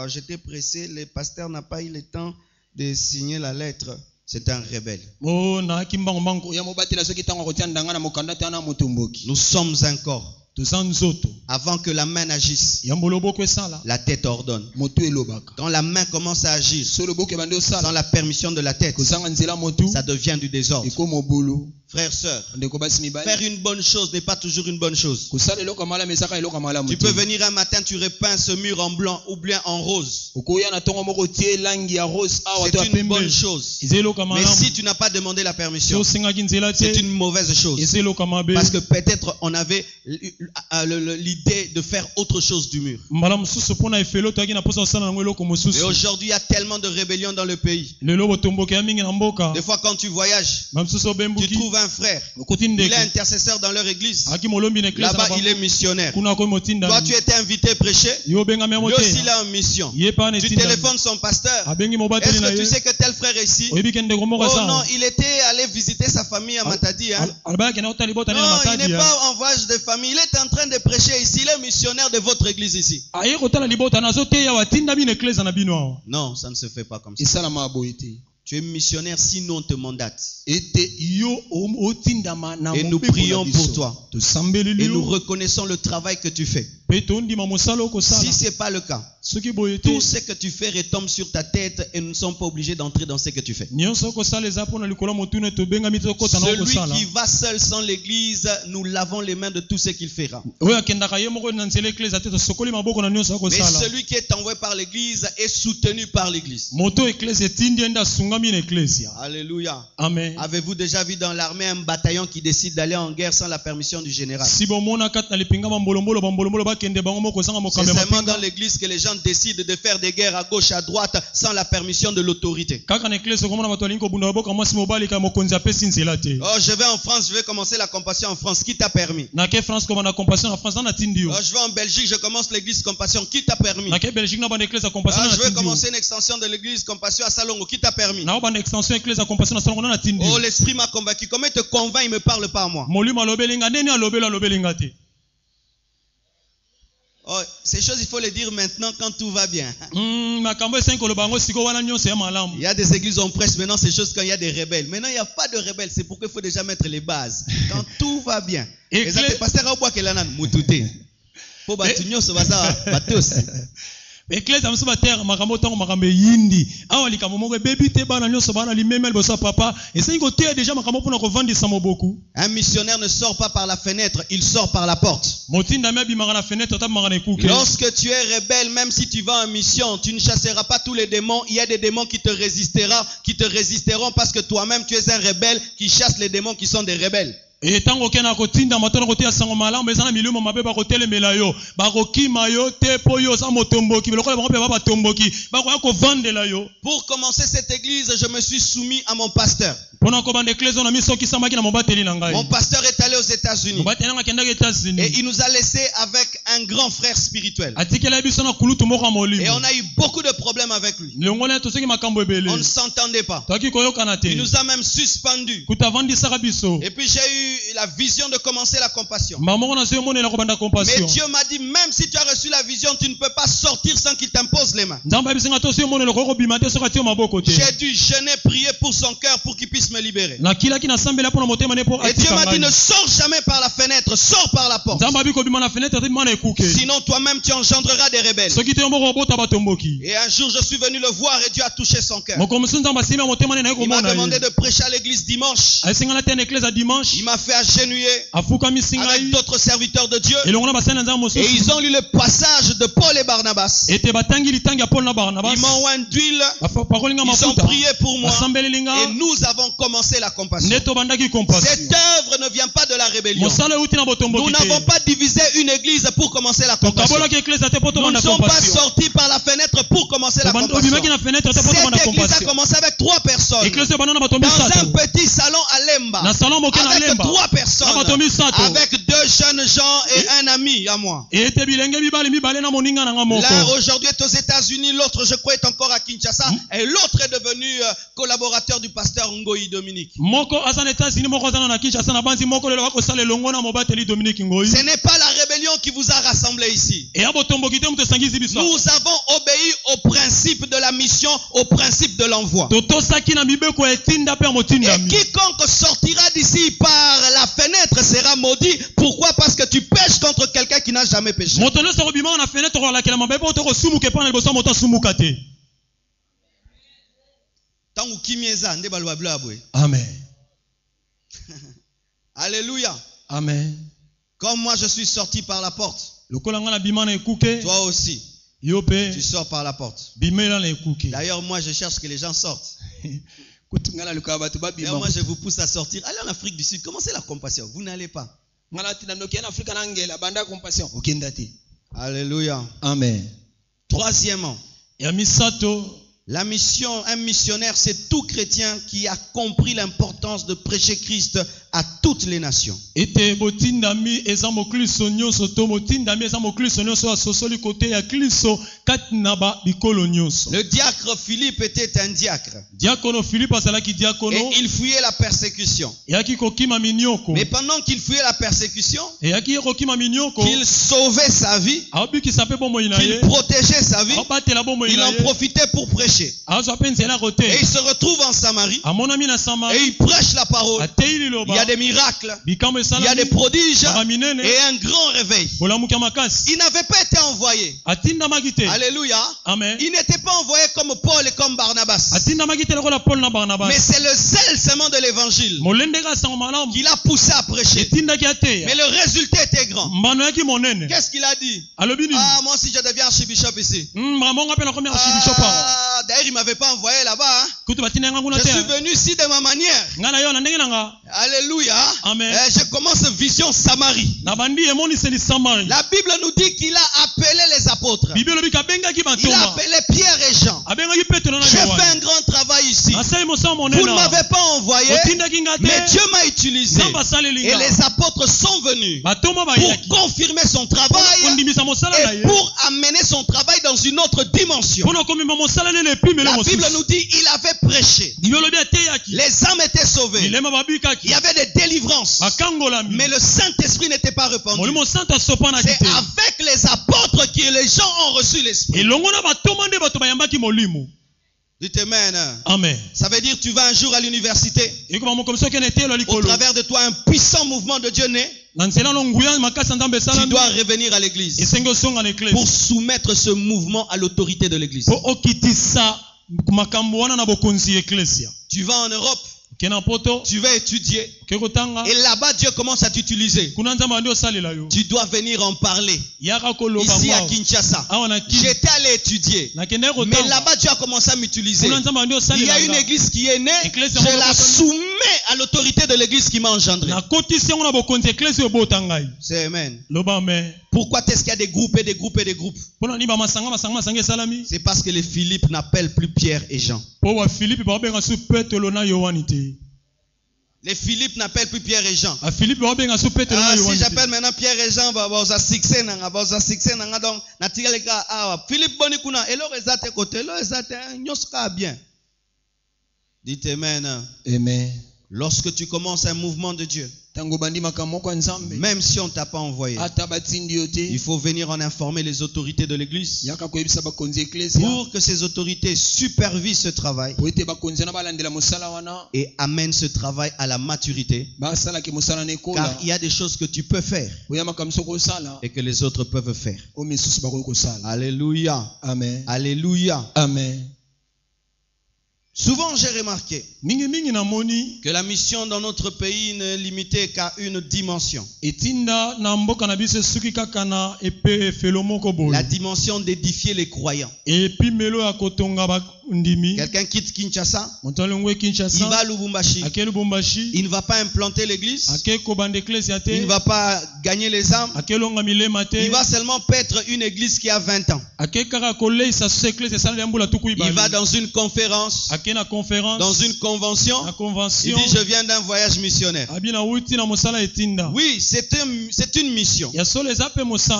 J'étais pressé, le pasteur n'a pas eu le temps de signer la lettre. C'est un rebelle. Oh na kimbango bango. ya mobatela soki ntango akotia ndanga na mokanda te ana motomboki. Nous sommes un corps. Toza nzoto. Avant que la main n'agisse, Yambo loboko esala. la tête ordonne. moto elobaka. Quand la main commence à agir so loboko ebandi sans osala la permission de la tête, kozanga nzela motu ça devient du désordre. ekoma obulu. Frères, sœurs, ndeko basi faire mibali une bonne chose n'est pas toujours une bonne chose. kosala eloko ya malamu ezaka eloko ya malamu Tu te. peux venir un matin, tu repeins ce mur en blanc ou bien en rose. okoya na ntongo moko otie langi ya rose awa to ya C'est une pembe. bonne chose. Ezelo kama Mais malamu. si tu n'as pas demandé la permission, So singaki nzela c'est te. une mauvaise chose. Ezelo kama be. Parce que peut-être on avait l'idée de faire autre chose du mur. Mbala mususu pona efelo toaki na posa osala nango eloko Et mosusu. aujourd'hui, il y a tellement de rébellions dans le pays. Lelo botomboki ya mingi na mboka. Des fois, quand tu voyages, Mamsusu tu obembuki. trouves un frère. Okoti Il est ndeke. intercesseur dans leur église. Aki molombi na ecclesia na Là-bas, bango. il est missionnaire. Kuna ko motinda. Toi, tu étais invité prêcher. Yo benga me Lui aussi, il mote. est en mission. Ye pa na Tu tinda. téléphones son pasteur. Abengi mobateli Est-ce na que tu ye. sais que tel frère est ici? Oyebi kende ko moko Oh sa. non, il était allé visiter sa famille à Matadi. Hein? Albaki na otali bota Non, na il Matadi. n'est pas en voyage de famille. Il est en train de prêcher ici. Il est missionnaire de votre église ici. Aye kotala libota na zote ya watinda bino ecclesia na bino awa. Non, ça ne se fait pas comme ça. esalama boye te. Tu es missionnaire, sinon on te mandate. ete yo otindama na Et nous mobeko na prions biso. pour toi. Tosambeli Et nous yo reconnaissons le travail que tu fais. Pe tondima mosala okosala. Si ce n'est pas le cas, Soki boye te, tout ce que tu fais retombe sur ta tête et nous ne sommes pas obligés d'entrer dans ce que tu fais. nyonso okosala eza mpona likolo ya motuna tobengami te okota na Celui okosala. qui va seul sans l'église, nous lavons les mains de tout ce qu'il fera. Oyo akendaka ye moko na nzela eklesa te tosokoli maboko na nyonso Mais akosala. celui qui est envoyé par l'église est soutenu par l'église. Moto eklesa etindi ende asungami na eklesia. Alléluia. Amen. Avez-vous déjà vu dans l'armée un bataillon qui décide d'aller en guerre sans la permission du général? Si bomona kati na lipinga bambolombolo bakende bango moko kozanga C'est mokambe seulement mapinga. dans l'église que les gens décident de faire des guerres à gauche, à droite, sans la permission de l'autorité. Kaka na eklesa komona bato alingi kobunda maboko ya mwasi mobali ka mokonzi apesi nzela te. Oh, je vais en France, je vais commencer la compassion en France. Qui t'a permis? Nake France koma na compassion na France na tindi yo. Oh, je vais en Belgique, je commence l'église compassion. Qui t'a permis? Nake Belgique na bande eklesa compassion Ah, na je vais tindi yo. commencer une extension de l'église compassion à Salongo. Qui t'a permis? Na bande extension eklesa compassion na salongo na tindi. Oh, l'esprit m'a convaincu. Comment il te convainc? Il me parle pas à moi. Molimo alobelinga neni alobelinga te. Oh, ces choses, il faut les dire maintenant quand tout va bien. Makambo esengi koloba yango siko wana nyonso ya malamu. Il y a des églises où on prêche maintenant ces choses quand il y a des rebelles. Maintenant, il n'y a pas de rebelles. C'est pourquoi il faut déjà mettre les bases. Quand tout va bien. Et Et ça te passe à Kelanan, Moutouté. Pour Batunyo, ce bazar, Batos. Eklesa musu batere makambo tango makambo yindi. Awa likambo moko bebi te bana nyonso bana limemel bosa papa. Esengi koteya déjà makambo pona kovandisa moboku. Un missionnaire ne sort pas par la fenêtre, il sort par la porte. Motinda me abimaka na fenêtre ata bimaka na ekuke. Lorsque tu es rebelle, même si tu vas en mission, tu ne chasseras pas tous les démons. Il y a des démons qui te résisteront parce que toi-même tu es un rebelle qui chasse les démons qui sont des rebelles. Et tango kena kotinda matona koteya sango malamu ezana milimo mabe bakotelemela yo. Bakokima yo te po yo sa motomboki. Biloko bango pe ba batomboki. Bakoya kovandela yo. Pour commencer cette église, je me suis soumis à mon pasteur. Pona kobanda eklesa na miso kisamaki na mobateli na ngai. Mon pasteur est allé aux États-Unis. Mobateli nga kendaka États-Unis. Et il nous a laissé avec un grand frère spirituel. Atikela biso na kulutu moko molimo. Et on a eu beaucoup de problèmes avec lui. Longole to soki makambo ebele. On ne s'entendait pas. Toki koyokana te. Il nous a même suspendus. Kutavandisaka biso. Et puis j'ai eu la vision de commencer la compassion. Maman na soyo monela kobanda compassion. Mais Dieu m'a dit, même si tu as reçu la vision, tu ne peux pas sortir sans qu'il t'impose les mains. Nzamba bisinga to soyo monela ko bimate soka tio maboko te. J'ai dû jeûner, prier pour son cœur pour qu'il puisse me libérer. Na kila kina sambela pona motema ne pour Et Dieu atika. m'a dit, ne sors jamais par la fenêtre, sors par la porte. Nzamba biko bimana fenêtre te bimana ekuke. Sinon toi-même tu engendreras des rebelles. Soki te moko bota batomboki. Et un jour je suis venu le voir et Dieu a touché son cœur. Moko musunza masima motema ne na ko Il m'a mona. demandé de prêcher à l'église dimanche. Asinga na tene église dimanche. Il m'a fait agenouiller Afuka misinga avec d'autres serviteurs de Dieu. Et l'on basana nzamba mosusu. Et ils ont lu le passage de Paul et Barnabas. Ete batangi litangi ya Paul na Barnabas. Ils m'ont oint d'huile. Parole nga Ils ont mafuta. prié pour moi. Asambele linga. Et nous avons commencé la compassion. Neto bandaki compassion. Cette œuvre ne vient pas de la rébellion. Mosala uti na botomboki. Nous n'avons pas divisé une église pour commencer la compassion. Kabola ke église te poto Nous ne banda sommes pas compassion. sortis par la fenêtre pour commencer la compassion. Obimaki na fenêtre te poto banda Cette église a compassion. commencé avec 3 personnes. Église bana na batombi Dans un sato. petit salon à Lemba. Na salon moke na Avec Lemba. 3 personnes. Na batombi sato. Avec 2 jeunes gens et un ami à moi. Ete bilenge mibale na moninga na nga moko. L'un aujourd'hui est aux États-Unis, l'autre je crois est encore à Kinshasa et l'autre est devenu collaborateur du pasteur Ngoyi Dominique. Moko azana États-Unis moko azana na Kinshasa na banzi moko lelo bako sala longo na mobateli Dominique Ngoyi. Ce n'est pas la rébellion qui vous a rassemblés ici. Et abotomboki te muto sangizi biso. Nous avons obéi au principe de la mission, au principe de l'envoi. Toto saki na mibeko etinda pe motinda. Et quiconque sortira d'ici par la fenêtre sera maudit. Pourquoi? Parce que tu pêches contre quelqu'un qui n'a jamais péché. Moto no so bima na fenêtre ko la kela mabebo to ko sumuke pa na liboso moto sumuka te. Tangu kimieza nde balwa blabwe. Amen. Alléluia. Amen. Comme moi je suis sorti par la porte, Lokola nga na bima na ekuke. toi aussi Yo pe tu sors par la porte. bimela na ekuke. D'ailleurs moi je cherche que les gens sortent. kutungana luka batu D'ailleurs babima moi je vous pousse à sortir. Allez en Afrique du Sud, commencez la compassion. Vous n'allez pas. ngala tina noki na Afrika na ngela banda compassion okenda te. Alléluia. Amen. Troisièmement, Ya misato la mission, un missionnaire, c'est tout chrétien qui a compris l'importance de prêcher Christ à toutes les nations. ete botindami eza mokliso nyonso to motindami eza mokliso nyonso asosoli kote ya kliso kati na ba bikolo nyonso. Le diacre Philippe était un diacre Diakono Philippe azalaki diakono et il fuyait la persécution. eyaki kokima minyoko. Mais pendant qu'il fuyait la persécution, Eyaki kokima minyoko. qu'il sauvait sa vie, Aobikisa pe bomoi na qu'il ye. protégeait sa vie, Aobatela bomoi il na en ye. profitait pour prêcher prêcher. Et il se retrouve en Samarie. Et il prêche la parole. Il y a des miracles. Il y a des prodiges. Et un grand réveil. Il n'avait pas été envoyé. Alléluia. Amen. Il n'était pas envoyé comme Paul et comme Barnabas. Mais c'est le zèle seulement de l'évangile qui l'a poussé à prêcher. Mais le résultat était grand. Qu'est-ce qu'il a dit? Ah, moi aussi je deviens archibishop ici. D'ailleurs, il ne m'avait pas envoyé là-bas. Je suis venu ici de ma manière. Alléluia. Je commence vision Samarie. La Bible nous dit qu'il a appelé les apôtres. Il a appelé Pierre et Jean. J'ai fait un grand travail ici. Vous ne m'avez pas envoyé, mais Dieu m'a utilisé. Et les apôtres sont venus pour confirmer son travail et pour amener son travail dans une autre dimension. La Bible nous dit qu'il avait prêché. Les âmes étaient sauvées. Il y avait des délivrances. Mais le Saint-Esprit n'était pas répandu. C'est avec les apôtres que les gens ont reçu l'Esprit. Dites Amen. Amen. Ça veut dire que tu vas un jour à l'université. Au travers de toi, un puissant mouvement de Dieu naît. Tu dois revenir à l'église pour soumettre ce mouvement à l'autorité de l'église. Tu vas en Europe. Tu vas étudier. Et là-bas, Dieu commence à t'utiliser. Tu dois venir en parler. Ici à Kinshasa. J'étais allé étudier. Mais là-bas, Dieu a commencé à m'utiliser. Il y a une église qui est née. Je la soumets à l'autorité de l'église qui m'a engendré. C'est Amen. Pourquoi est-ce qu'il y a des groupes et des groupes et des groupes? C'est parce que les Philippe n'appellent plus Pierre et Jean. Les Philippe n'appellent plus Pierre et Jean. Si j'appelle maintenant Pierre et Jean, Philippe Bonikuna, et l'autre côté, l'autre bien. Dites Amen. Amen. Lorsque tu commences un mouvement de Dieu, même si on ne t'a pas envoyé, il faut venir en informer les autorités de l'église pour que ces autorités supervisent ce travail et amènent ce travail à la maturité. Car il y a des choses que tu peux faire et que les autres peuvent faire. Alléluia. Amen. Alléluia. Amen. Souvent, j'ai remarqué que la mission dans notre pays n'est limitée qu'à une dimension. La dimension d'édifier les croyants. Quelqu'un quitte Kinshasa, il va à Lubumbashi. Il ne va pas implanter l'église. Il ne va pas gagner les âmes. Il va seulement paître une église qui a 20 ans. Il va dans une conférence, dans une convention. Il dit je viens d'un voyage missionnaire. Oui, c'est une mission. Mais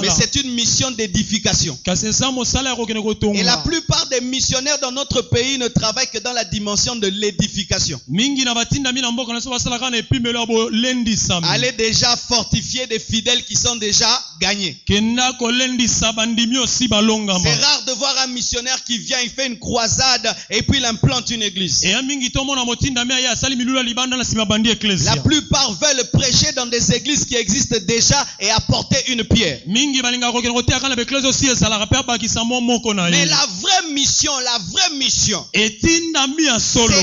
c'est une mission d'édification. Et la plupart des missionnaires dans notre pays ne travaillent que dans la dimension de l'édification. Allez déjà fortifier des fidèles qui sont déjà gagnés. C'est rare de voir un missionnaire qui vient, il fait une croisade et puis il implante une église. La plupart veulent prêcher dans des églises qui existent déjà et apporter une pierre. Mais la vraie mission, c'est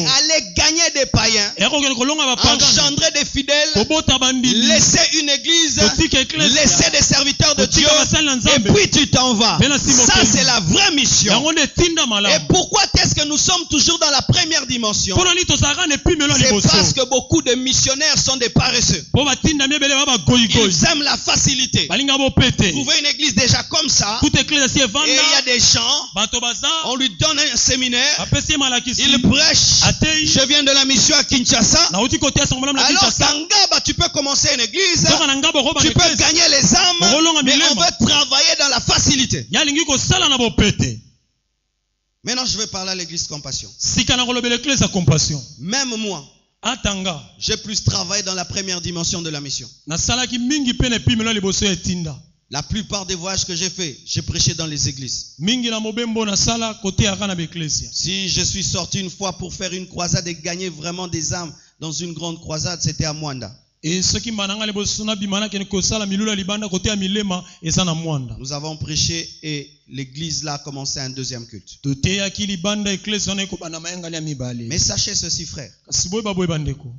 aller gagner des païens, engendrer des fidèles, laisser une église, laisser des serviteurs de Dieu, et puis tu t'en vas. Ça, c'est la vraie mission. Et pourquoi est-ce que nous sommes toujours dans la première dimension? C'est parce que beaucoup de missionnaires sont des paresseux. Ils aiment la facilité. Trouver une église déjà comme ça, et il y a des gens, on lui donne un séminaire, il prêche. Je viens de la mission à Kinshasa. Alors Kangaba, tu peux commencer une église, tu peux gagner les âmes, mais on veut travailler dans la facilité. Maintenant, je vais parler à l'église Compassion. Même moi, j'ai plus travaillé dans la première dimension de la mission. La plupart des voyages que j'ai faits, j'ai prêché dans les églises. mingi na mobembo na sala kote ya kana beklesia. Si je suis sorti une fois pour faire une croisade et gagner vraiment des âmes dans une grande croisade, c'était à Mwanda. Et ce qui mananga le bosuna bimana ken ko sala milula libanda kote ya milema eza na Mwanda. Nous avons prêché et l'église là a commencé un deuxième culte. Tote ya ki libanda eklesia na ko bana mayanga ya mibale. Mais sachez ceci, frère. Kasiboy baboy bandeko.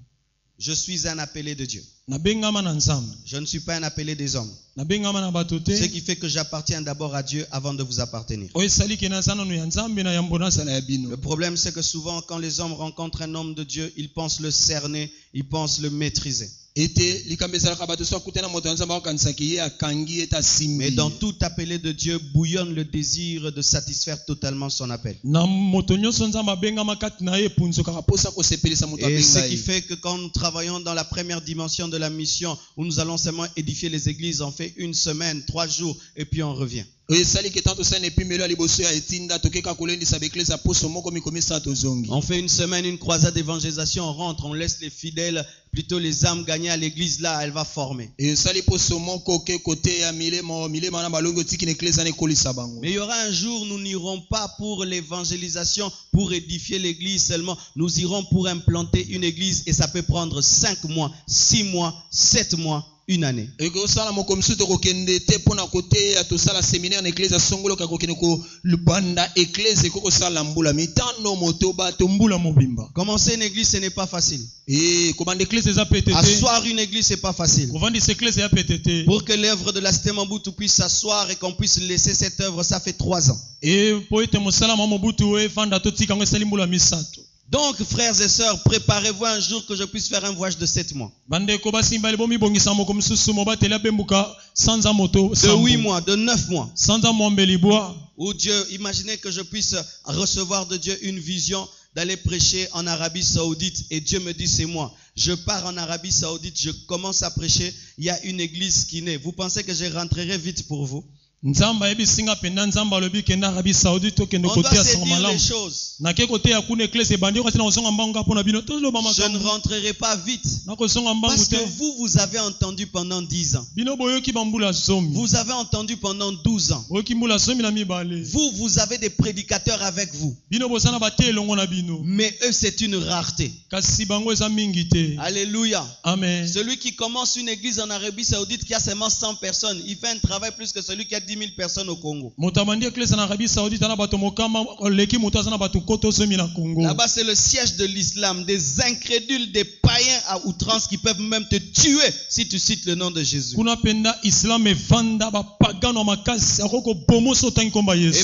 Je suis un appelé de Dieu. Na bengama na nzambe. Je ne suis pas un appelé des hommes. Na bengama na batote. Ce qui fait que j'appartiens d'abord à Dieu avant de vous appartenir. Oye sali kena sana no ya nzambe na yambona sala ya bino. Le problème, c'est que souvent, quand les hommes rencontrent un homme de Dieu, ils pensent le cerner, ils pensent le maîtriser. Mais dans tout appelé de Dieu bouillonne le désir de satisfaire totalement son appel. Et ce qui fait que quand nous travaillons dans la première dimension de la mission, où nous allons seulement édifier les églises, on fait 1 semaine, 3 jours, et puis on revient. On fait 1 semaine, une croisade d'évangélisation, on rentre, on laisse les fidèles, plutôt les âmes gagnées à l'église là, elle va former. Mais il y aura un jour, nous n'irons pas pour l'évangélisation, pour édifier l'église seulement. Nous irons pour implanter une église et ça peut prendre 5 mois, 6 mois, 7 mois. Une année. Commencer une église, ce n'est pas facile. Asseoir une église, ce n'est pas facile. Pour que l'œuvre de la Cité Mobutu puisse s'asseoir et qu'on puisse laisser cette œuvre, ça fait 3 ans. Donc, frères et sœurs, préparez-vous un jour que je puisse faire un voyage de 7 mois. De 8 mois, de 9 mois. Où Dieu, imaginez que je puisse recevoir de Dieu une vision d'aller prêcher en Arabie Saoudite. Et Dieu me dit, c'est moi. Je pars en Arabie Saoudite, je commence à prêcher. Il y a une église qui naît. Vous pensez que je rentrerai vite pour vous? On doit se dire les choses. Je ne rentrerai pas vite. Parce que vous avez entendu pendant 10 ans. Vous avez entendu pendant 12 ans. Vous avez des prédicateurs avec vous. Mais eux, c'est une rareté. Alléluia. Amen. Celui qui commence une église en Arabie Saoudite qui a seulement 100 personnes, il fait un travail plus que celui qui a 10 000 personnes au Congo. Là-bas, c'est le siège de l'islam, des incrédules, des païens à outrance qui peuvent même te tuer si tu cites le nom de Jésus. Et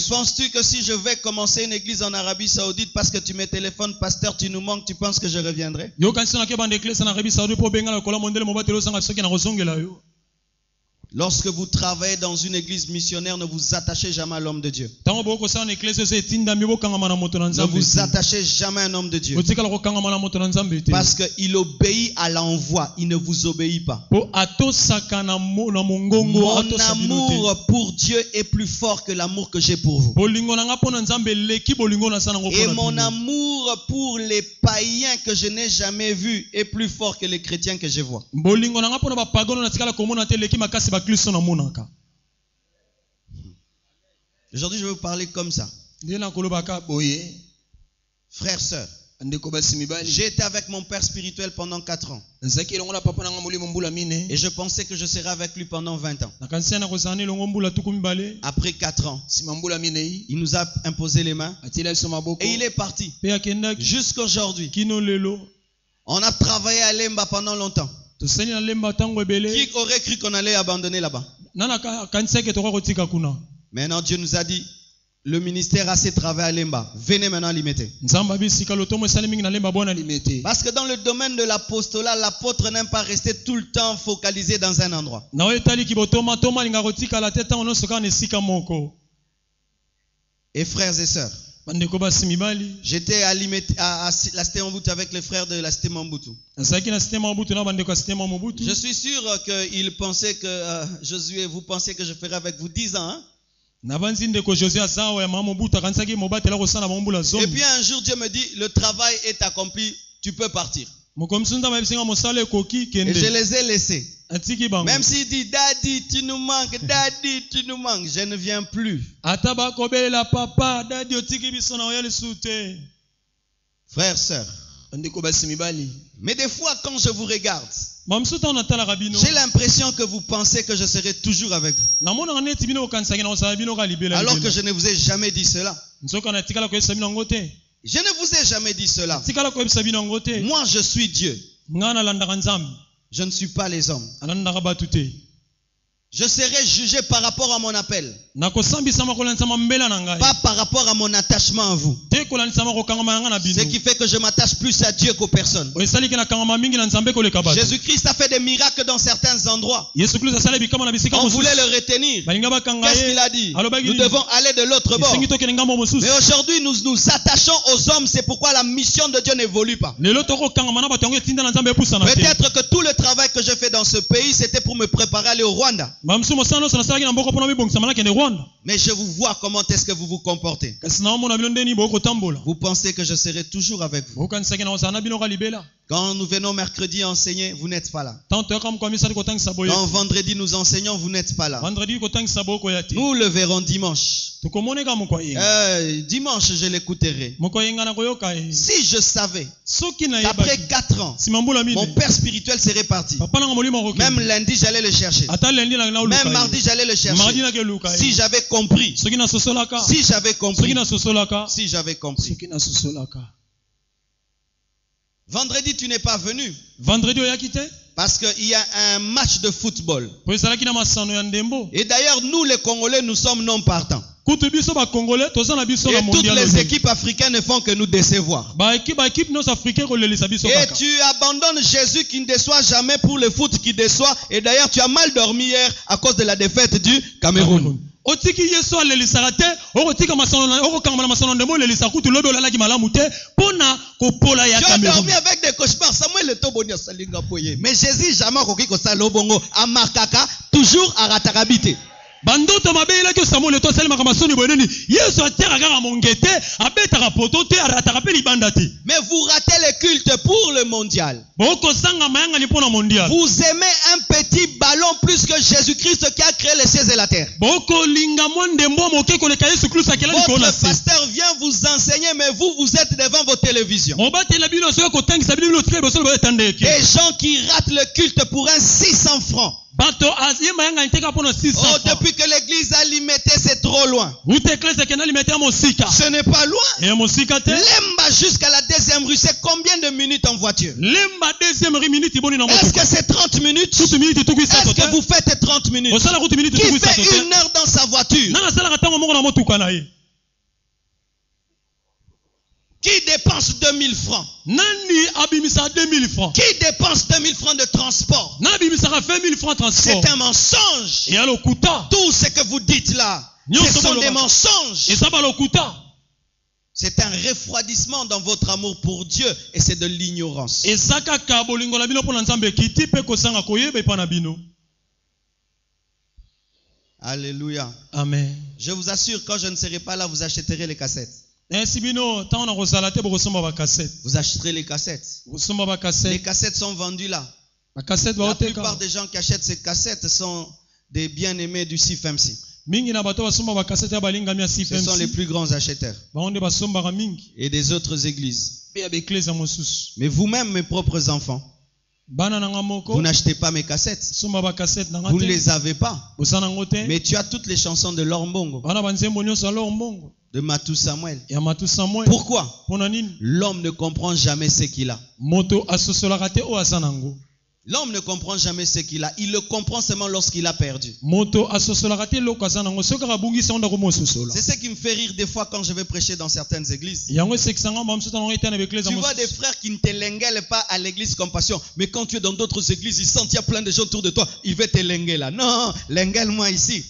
penses-tu que si je vais commencer une église en Arabie Saoudite parce que tu me téléphones, pasteur, tu nous manques, tu penses que je reviendrai? Lorsque vous travaillez dans une église missionnaire, ne vous attachez jamais à l'homme de Dieu. Ne vous attachez jamais à un homme de Dieu. Parce qu'il obéit à l'envoi, il ne vous obéit pas. Mon amour pour Dieu est plus fort que l'amour que j'ai pour vous. Et mon amour pour les païens que je n'ai jamais vus est plus fort que les chrétiens que je vois. Aujourd'hui, je vais vous parler comme ça. Frères, sœurs, j'ai été avec mon père spirituel pendant 4 ans. Et je pensais que je serais avec lui pendant 20 ans. Après 4 ans, il nous a imposé les mains et il est parti. Jusqu'aujourd'hui, on a travaillé à Lemba pendant longtemps. Qui aurait cru qu'on allait abandonner là-bas? Maintenant, Dieu nous a dit, le ministère a ses travaux à Lemba. Venez maintenant l'imiter. Parce que dans le domaine de l'apostolat, l'apôtre n'aime pas rester tout le temps focalisé dans un endroit. Et frères et sœurs, j'étais à la Cité Mobutu avec les frères de la Cité Mobutu. Je suis sûr qu'ils pensaient que Josué, vous pensez que je ferai avec vous 10 ans, hein? Et puis un jour Dieu me dit, le travail est accompli, tu peux partir. Et je les ai laissés. Même s'il dit, Daddy, tu nous manques, Daddy, tu nous manques, je ne viens plus. Frères, sœurs. Mais des fois, quand je vous regarde, j'ai l'impression que vous pensez que je serai toujours avec vous. Alors que je ne vous ai jamais dit cela. Je ne vous ai jamais dit cela. Moi, je suis Dieu. Je ne suis pas les hommes. Je serai jugé par rapport à mon appel. Pas par rapport à mon attachement à vous. Ce qui fait que je m'attache plus à Dieu qu'aux personnes. Jésus-Christ a fait des miracles dans certains endroits. On voulait le retenir. Qu'est-ce qu'il a dit? Nous devons aller de l'autre bord. Mais aujourd'hui, nous nous attachons aux hommes. C'est pourquoi la mission de Dieu n'évolue pas. Peut-être que tout le travail que je fais dans ce pays, c'était pour me préparer à aller au Rwanda. Mais je vous vois comment est-ce que vous vous comportez. Vous pensez que je serai toujours avec vous. Quand nous venons mercredi enseigner, vous n'êtes pas là. Quand vendredi nous enseignons, vous n'êtes pas là. Nous le verrons dimanche. Dimanche, je l'écouterai. Si je savais qu'après 4 ans, mon père spirituel serait parti, même lundi, j'allais le chercher. Même mardi, j'allais le chercher. Si j'avais compris. Si j'avais compris. Si j'avais compris. Vendredi, tu n'es pas venu. Parce qu'il y a un match de football. Et d'ailleurs, nous les Congolais, nous sommes non partants. Et toutes les équipes africaines ne font que nous décevoir. Et tu abandonnes Jésus qui ne déçoit jamais pour le foot qui déçoit. Et d'ailleurs, tu as mal dormi hier à cause de la défaite du Cameroun. Tu as dormi avec des cauchemars. Mais Jésus jamais toujours à Ratarabité. Bandoto mabela ke Samuel to salima kama soni boneni Yesu atera kanga mongete abeta poto te arataka libanda te. Mais vous ratez le culte pour le mondial. Boko sanga mayanga ni pona mondial. Vous aimez un petit ballon plus que Jésus-Christ qui a créé les cieux et la terre. Boko linga monde mbomo ke ko le Yesu Christ akela ni kona. Votre pasteur vient vous enseigner mais vous êtes devant vos télévisions. Des gens qui ratent le culte pour un 600 francs. Oh, depuis que l'église a limité, c'est trop loin. Ce n'est pas loin. Lemba jusqu'à la 2e rue, c'est combien de minutes en voiture? Est-ce que c'est 30 minutes? Est-ce que vous faites 30 minutes? Qui fait 1 heure dans sa voiture? Qui dépense 2000 francs? Qui dépense 2000 francs de transport? C'est un mensonge. Tout ce que vous dites là, ce sont des mensonges. C'est un refroidissement dans votre amour pour Dieu et c'est de l'ignorance. Alléluia. Amen. Je vous assure, quand je ne serai pas là, vous achèterez les cassettes. Vous achèterez les cassettes. Les cassettes sont vendues là. La plupart des gens qui achètent ces cassettes sont des bien-aimés du CFMC. Ce sont les plus grands acheteurs. Et des autres églises. Mais vous-même, mes propres enfants, vous n'achetez pas mes cassettes. Vous ne les avez pas. Mais tu as toutes les chansons de Lombongo, de Matou Samuel. Pourquoi? L'homme ne comprend jamais ce qu'il a. L'homme ne comprend jamais ce qu'il a. Il le comprend seulement lorsqu'il a perdu. C'est ce qui me fait rire des fois quand je vais prêcher dans certaines églises. Tu vois des frères qui ne te lenguellent pas à l'église Compassion. Mais quand tu es dans d'autres églises, ils sentent qu'il y a plein de gens autour de toi. Ils veulent te lenguer là. Non, lenguelle-moi ici.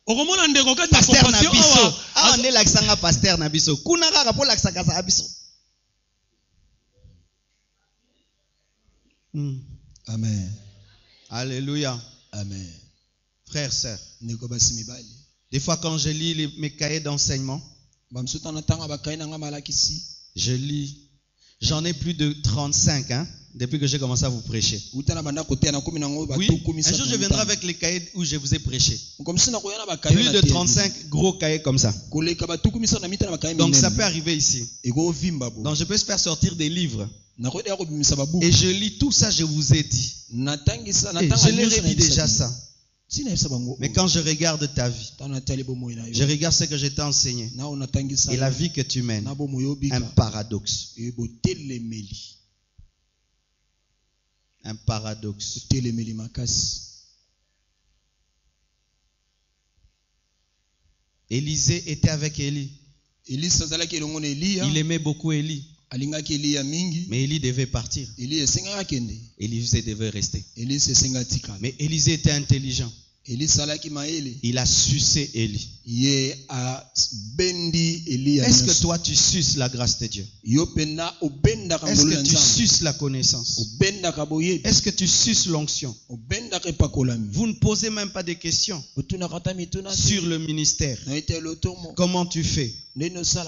Pasteur Nabiso. Ah, on est l'accent pasteur Nabiso. Kunara rapport l'accent Nabiso. Amen. Alléluia. Amen. Frères, sœurs. Des fois quand je lis mes cahiers d'enseignement, je lis J'en ai plus de 35, hein, depuis que j'ai commencé à vous prêcher. Oui, un jour je viendrai avec les cahiers où je vous ai prêché. Plus de 35 gros cahiers comme ça. Donc ça peut arriver ici. Donc je peux faire sortir des livres. Et je lis tout ça, je vous ai dit. Et je l'ai redit déjà ça. Mais quand je regarde ta vie, je regarde ce que je t'ai enseigné et la vie que tu mènes, un paradoxe. Un paradoxe. Élisée était avec Élie. Il aimait beaucoup Élie. Mais Élie devait partir. Élisée devait rester. Mais Élisée était intelligent. Il a sucé Élie. Est-ce que toi tu suces la grâce de Dieu? Est-ce que tu suces la connaissance? Est-ce que tu suces l'onction? Vous ne posez même pas de questions sur le ministère. Comment tu fais?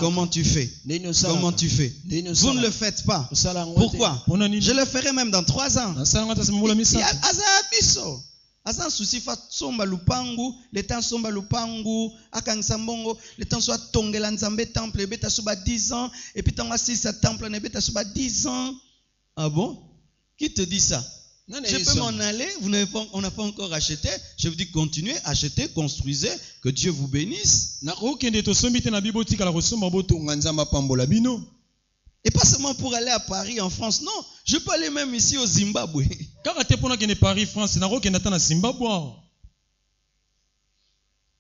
Comment tu fais? Comment tu fais? Vous ne le faites pas. Pourquoi? Je le ferai même dans 3 ans. Asa souci fa somba lupangu, le temps somba lupangu, akangisa mbongo, le temps soit tongela nzambe temple, beta suba 10 ans, et puis tant assis sa temple, ne beta suba 10 ans. Ah bon? Qui te dit ça? Je peux m'en aller, on n'a pas encore acheté. Je vous dis continuez, achetez, construisez, que Dieu vous bénisse. Et pas seulement pour aller à Paris, en France, non. Je peux aller même ici au Zimbabwe.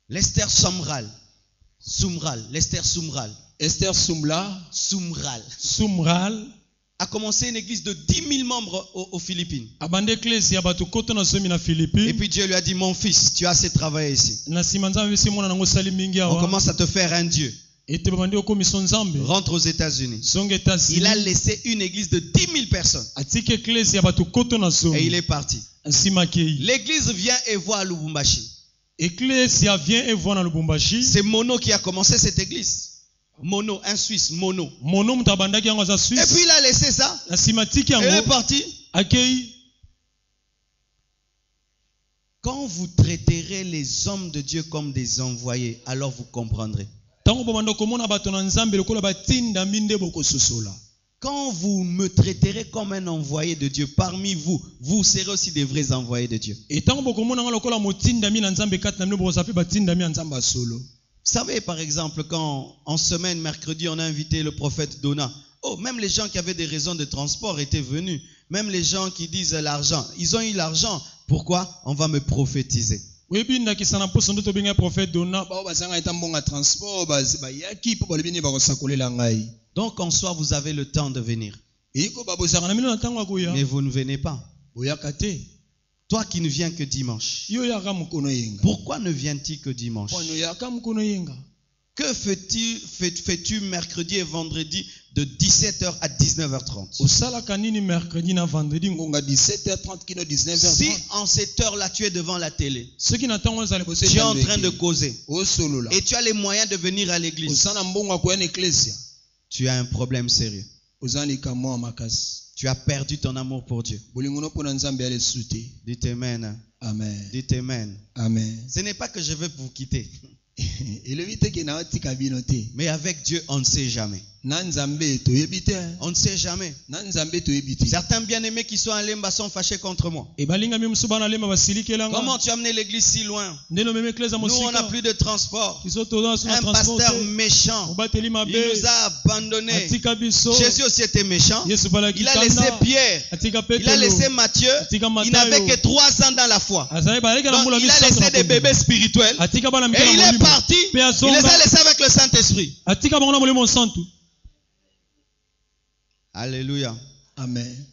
L'Esther Sumral. L'Esther Sumral. Esther Sumral a commencé une église de 10 000 membres aux Philippines. Et puis Dieu lui a dit, mon fils, tu as assez travaillé ici. On commence à te faire un Dieu. Rentre aux États-Unis. Il a laissé une église de 10 000 personnes. Et il est parti. L'église vient et voit à Lubumbashi. C'est Mono qui a commencé cette église. Mono, un Suisse, Mono. Et puis il a laissé ça. Et il est parti. Quand vous traiterez les hommes de Dieu comme des envoyés, alors vous comprendrez. Quand vous me traiterez comme un envoyé de Dieu, parmi vous, vous serez aussi des vrais envoyés de Dieu. Vous savez, par exemple, quand en semaine, mercredi, on a invité le prophète Dona. Oh, même les gens qui avaient des raisons de transport étaient venus. Même les gens qui disent l'argent. Ils ont eu l'argent. Pourquoi? On va me prophétiser. Donc en soi, vous avez le temps de venir. Mais vous ne venez pas. Toi qui ne viens que dimanche. Pourquoi ne viens-tu que dimanche? Que fais-tu mercredi et vendredi de 17h à 19h30? Si en cette heure-là tu es devant la télé, tu es en train de causer et tu as les moyens de venir à l'église, tu as un problème sérieux. Tu as perdu ton amour pour Dieu. Dites Amen. Amen. Dites Amen. Amen. Ce n'est pas que je vais vous quitter. Mais avec Dieu, on ne sait jamais. On ne sait jamais. Certains bien-aimés qui sont à Lemba sont fâchés contre moi. Comment tu as amené l'église si loin? Nous, on n'a plus de transport. Un pasteur méchant, il nous a abandonnés. Jésus aussi était méchant. Il a laissé Pierre, il a laissé Matthieu. Il n'avait que 3 ans dans la foi. Donc, il a laissé des bébés spirituels. Et il est parti. Il les a laissés avec le Saint-Esprit. Alléluia. Amen.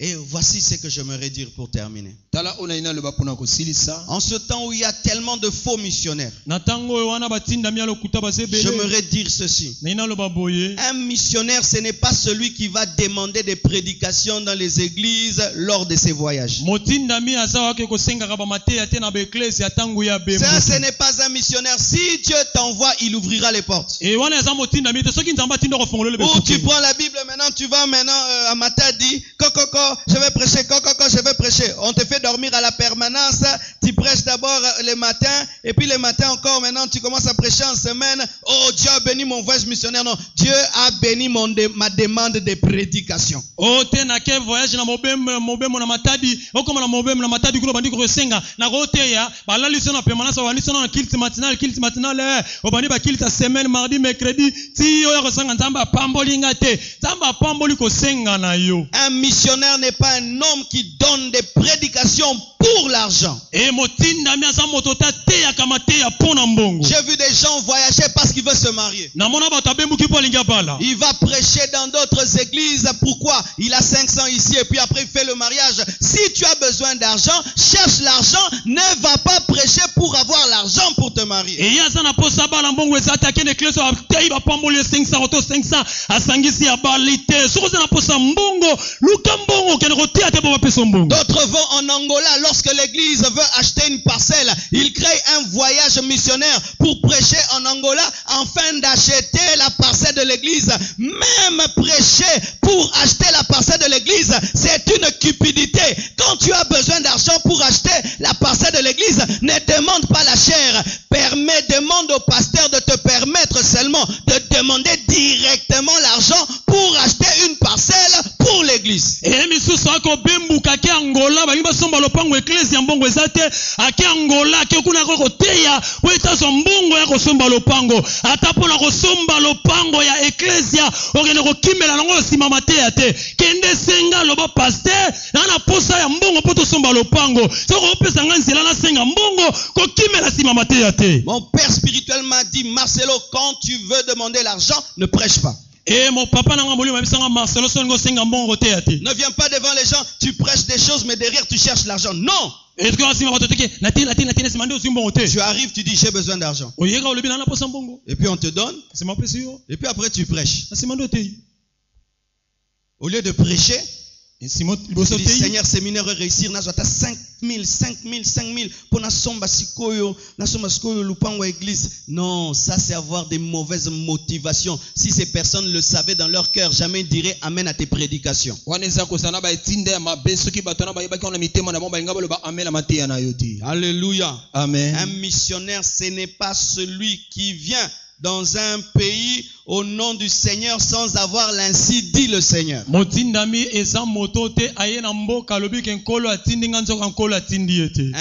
Et voici ce que j'aimerais dire pour terminer. Tala onaina loba pona kosilisa. En ce temps où il y a tellement de faux missionnaires, Na tango oyo wana batinda mi alokuta basebele. j'aimerais dire ceci. Na ina loba boye. Un missionnaire, ce n'est pas celui qui va demander des prédications dans les églises lors de ses voyages. Motinda mi aza wake kosengaka ba mateya te na ba eklesi ya tango ya bembo. Ça, ce n'est pas un missionnaire. Si Dieu t'envoie, il ouvrira les portes. E wana aza motinda mi te soki nzamba tinda kofongola le Ou tu bekuti. prends la Bible maintenant, tu vas maintenant à Matadi, Kokoko, je vais prêcher, Kokoko, je vais prêcher. On te fait dormir à la permanence, tu prêches d'abord le matin, et puis le matin encore, maintenant tu commences à prêcher en semaine. Oh, Dieu a béni mon voyage missionnaire. Non, Dieu a béni ma demande de prédication. O te na ke voyage na mobembo na matadi, okoma na mobembo na matadi kulo bandi ko senga na ko te ya balali so na permanence wani so na kilt matinal obani ba kilt semaine mardi mercredi ti oya ko sanga nzamba pamboli ngate nzamba pamboli ko senga na yo. Un missionnaire n'est pas un homme qui donne des prédications pour l'argent. E motinda mi asa motota te ya kamate ya pona mbongo. J'ai vu des gens voyager parce qu'ils veulent se marier. Na mona ba tabembu ki po linga bala. Il va prêcher dans d'autres églises. Pourquoi? Il a 500 ici et puis après il fait le mariage. Si tu as besoin d'argent, cherche l'argent. Ne va pas prêcher pour avoir l'argent pour te marier. E ya sana posa bala mbongo ezata kene kleso te ba pamboli 500 auto 500 asangisi ya balite. Soko na posa mbongo luka mbongo kene ko te ate ba peso mbongo. D'autres vont en Angola lorsque l'église veut acheter une parcelle. Ils créent un voyage missionnaire pour prêcher en Angola afin d'acheter la parcelle de l'église. Même prêcher pour acheter la parcelle de l'église, c'est une cupidité. Quand tu as besoin d'argent pour acheter la parcelle de l'église, ne demande pas la chair. Demande au pasteur de te permettre seulement de demander directement l'argent pour acheter une parcelle pour l'église. E misusu ako bembuka ke Angola ba ngba somba lopango ecclesia mbongo ezate ake Angola ke kuna ko teya weta so mbongo ya ko somba lopango ata pona ko somba lopango ya ecclesia okene ko kimela nango sima mateya te kende senga loba pasteur na posa ya mbongo poto somba lopango soko pesa nganzela na senga mbongo ko kimela sima mateya te. Mon père spirituel m'a dit, Marcelo, quand tu veux demander l'argent, ne prêche pas. Et mon papa n'a pas Marcelo songo senga mbongo te ate. Ne viens pas devant les gens, tu prêches des choses, mais derrière tu cherches l'argent. Non! Tu arrives, tu dis, j'ai besoin d'argent. Et puis on te donne. Et puis après tu prêches. Au lieu de prêcher, tu dis, Seigneur, séminaire réussir, na zota 5000 pour na somba sikoyo lupango église. Non, ça c'est avoir des mauvaises motivations. Si ces personnes le savaient dans leur cœur, jamais ils diraient amen à tes prédications. Alléluia. Amen. Un missionnaire, ce n'est pas celui qui vient dans un pays au nom du Seigneur sans avoir l'ainsi dit le Seigneur. Un